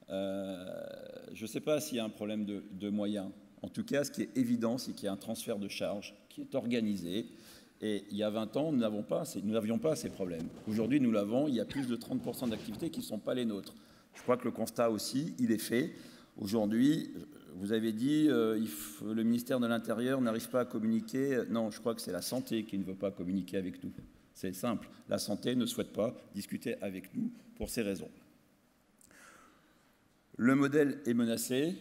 Je ne sais pas s'il y a un problème de moyens. En tout cas, ce qui est évident, c'est qu'il y a un transfert de charges qui est organisé. Et il y a 20 ans, nous n'avions pas ces problèmes. Aujourd'hui, nous l'avons. Il y a plus de 30% d'activités qui ne sont pas les nôtres. Je crois que le constat aussi, il est fait. Aujourd'hui, vous avez dit le ministère de l'Intérieur n'arrive pas à communiquer. Non, je crois que c'est la santé qui ne veut pas communiquer avec nous. C'est simple. La santé ne souhaite pas discuter avec nous pour ces raisons. Le modèle est menacé.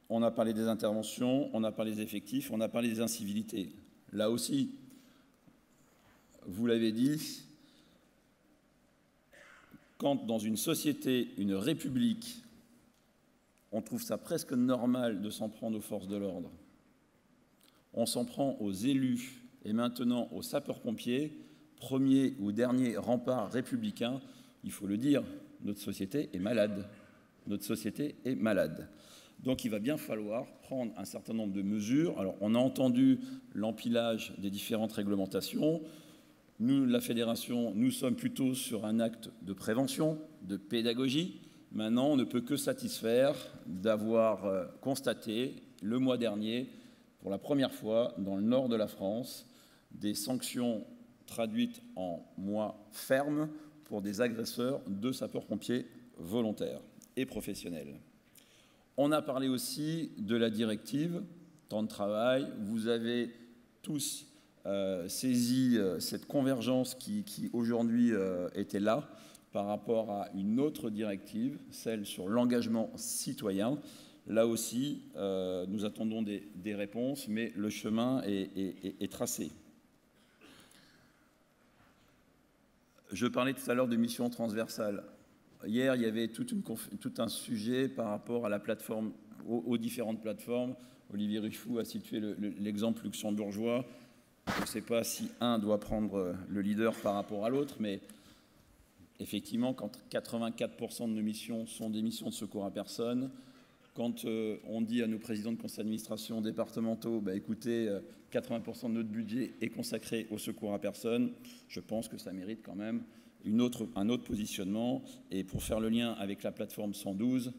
On a parlé des interventions, on a parlé des effectifs, on a parlé des incivilités. Là aussi, vous l'avez dit, quand dans une société, une république, on trouve ça presque normal de s'en prendre aux forces de l'ordre, on s'en prend aux élus et maintenant aux sapeurs-pompiers, premier ou dernier rempart républicain, il faut le dire, notre société est malade. Notre société est malade. Donc il va bien falloir prendre un certain nombre de mesures. Alors on a entendu l'empilage des différentes réglementations. Nous, la Fédération, nous sommes plutôt sur un acte de prévention, de pédagogie. Maintenant, on ne peut que satisfaire d'avoir constaté le mois dernier, pour la première fois dans le nord de la France, des sanctions traduites en mois fermes pour des agresseurs de sapeurs-pompiers volontaires et professionnels. On a parlé aussi de la directive temps de travail. Vous avez tous saisi cette convergence qui aujourd'hui était là par rapport à une autre directive, celle sur l'engagement citoyen. Là aussi, nous attendons des réponses, mais le chemin est tracé. Je parlais tout à l'heure de missions transversales. Hier, il y avait tout un sujet par rapport à la plateforme, aux différentes plateformes. Olivier Rufou a situé l'exemple luxembourgeois. Je ne sais pas si un doit prendre le leader par rapport à l'autre, mais effectivement, quand 84% de nos missions sont des missions de secours à personne, quand on dit à nos présidents de conseil d'administration départementaux, bah, écoutez, 80% de notre budget est consacré au secours à personne, je pense que ça mérite quand même un autre positionnement. Et pour faire le lien avec la plateforme 112,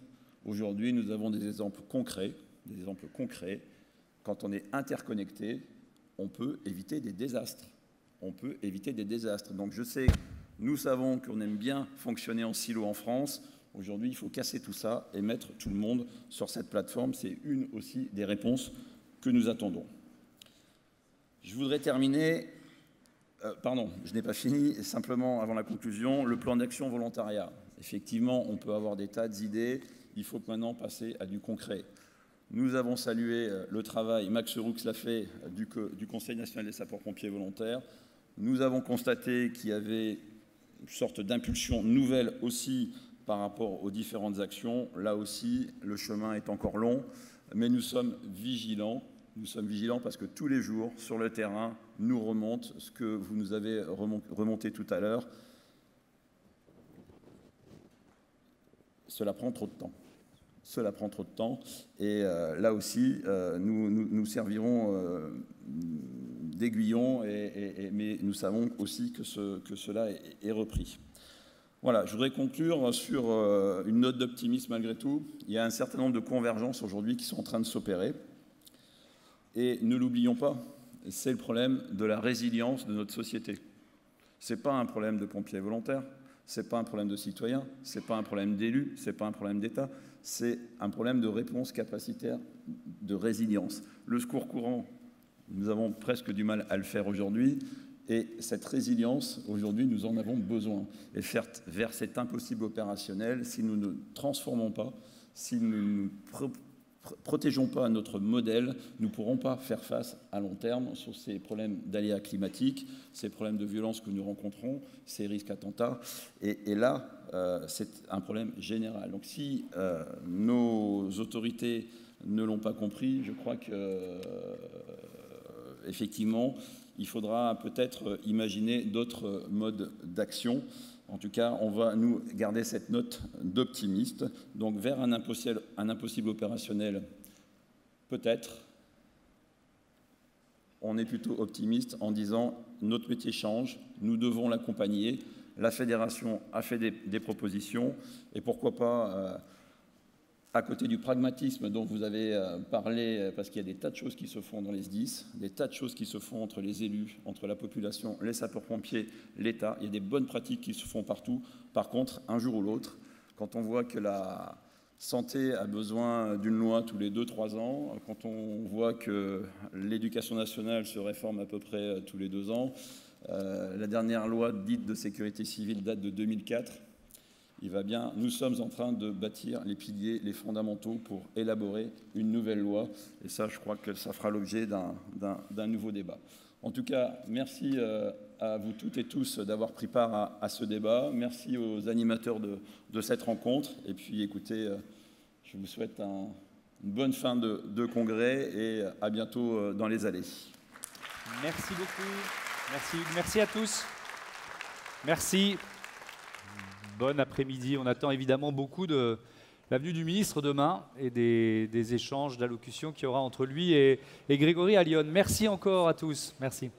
aujourd'hui, nous avons des exemples concrets. Quand on est interconnecté, on peut éviter des désastres. Donc je sais, nous savons qu'on aime bien fonctionner en silo en France. Aujourd'hui, il faut casser tout ça et mettre tout le monde sur cette plateforme. C'est une aussi des réponses que nous attendons. Je voudrais terminer... Pardon, je n'ai pas fini. Simplement, avant la conclusion, le plan d'action volontariat. Effectivement, on peut avoir des tas d'idées. Il faut maintenant passer à du concret. Nous avons salué le travail, Max Roux l'a fait, du Conseil national des sapeurs-pompiers volontaires. Nous avons constaté qu'il y avait une sorte d'impulsion nouvelle aussi par rapport aux différentes actions. Là aussi, le chemin est encore long, mais nous sommes vigilants. Nous sommes vigilants parce que tous les jours, sur le terrain, nous remonte ce que vous nous avez remonté tout à l'heure. Cela prend trop de temps. Et là aussi, nous servirons d'aiguillon, mais nous savons aussi que cela est repris. Voilà, je voudrais conclure sur une note d'optimisme malgré tout. Il y a un certain nombre de convergences aujourd'hui qui sont en train de s'opérer. Et ne l'oublions pas, c'est le problème de la résilience de notre société. Ce n'est pas un problème de pompiers volontaires, ce n'est pas un problème de citoyens, ce n'est pas un problème d'élus, ce n'est pas un problème d'État, c'est un problème de réponse capacitaire, de résilience. Le secours courant, nous avons presque du mal à le faire aujourd'hui, et cette résilience, aujourd'hui, nous en avons besoin. Et vers cet impossible opérationnel, si nous ne transformons pas, si nous ne protégeons pas notre modèle, nous ne pourrons pas faire face à long terme sur ces problèmes d'aléas climatiques, ces problèmes de violence que nous rencontrons, ces risques attentats. Et là, c'est un problème général. Donc si nos autorités ne l'ont pas compris, je crois que effectivement, il faudra peut-être imaginer d'autres modes d'action. En tout cas, on va nous garder cette note d'optimiste. Donc vers un impossible opérationnel, peut-être. On est plutôt optimiste en disant notre métier change, nous devons l'accompagner. La fédération a fait des propositions et pourquoi pas, à côté du pragmatisme dont vous avez parlé, parce qu'il y a des tas de choses qui se font dans les SDIS, des tas de choses qui se font entre les élus, entre la population, les sapeurs-pompiers, l'État. Il y a des bonnes pratiques qui se font partout. Par contre, un jour ou l'autre, quand on voit que la santé a besoin d'une loi tous les 2-3 ans, quand on voit que l'éducation nationale se réforme à peu près tous les 2 ans, la dernière loi dite de sécurité civile date de 2004, il va bien, nous sommes en train de bâtir les piliers, les fondamentaux pour élaborer une nouvelle loi. Et ça, je crois que ça fera l'objet d'un nouveau débat. En tout cas, merci à vous toutes et tous d'avoir pris part à ce débat. Merci aux animateurs de cette rencontre. Et puis, écoutez, je vous souhaite une bonne fin de congrès et à bientôt dans les allées. Merci beaucoup. Merci à tous. Merci. Bon après-midi. On attend évidemment beaucoup de la venue du ministre demain et des échanges, d'allocutions qu'il y aura entre lui et Grégory Allione. Merci encore à tous. Merci.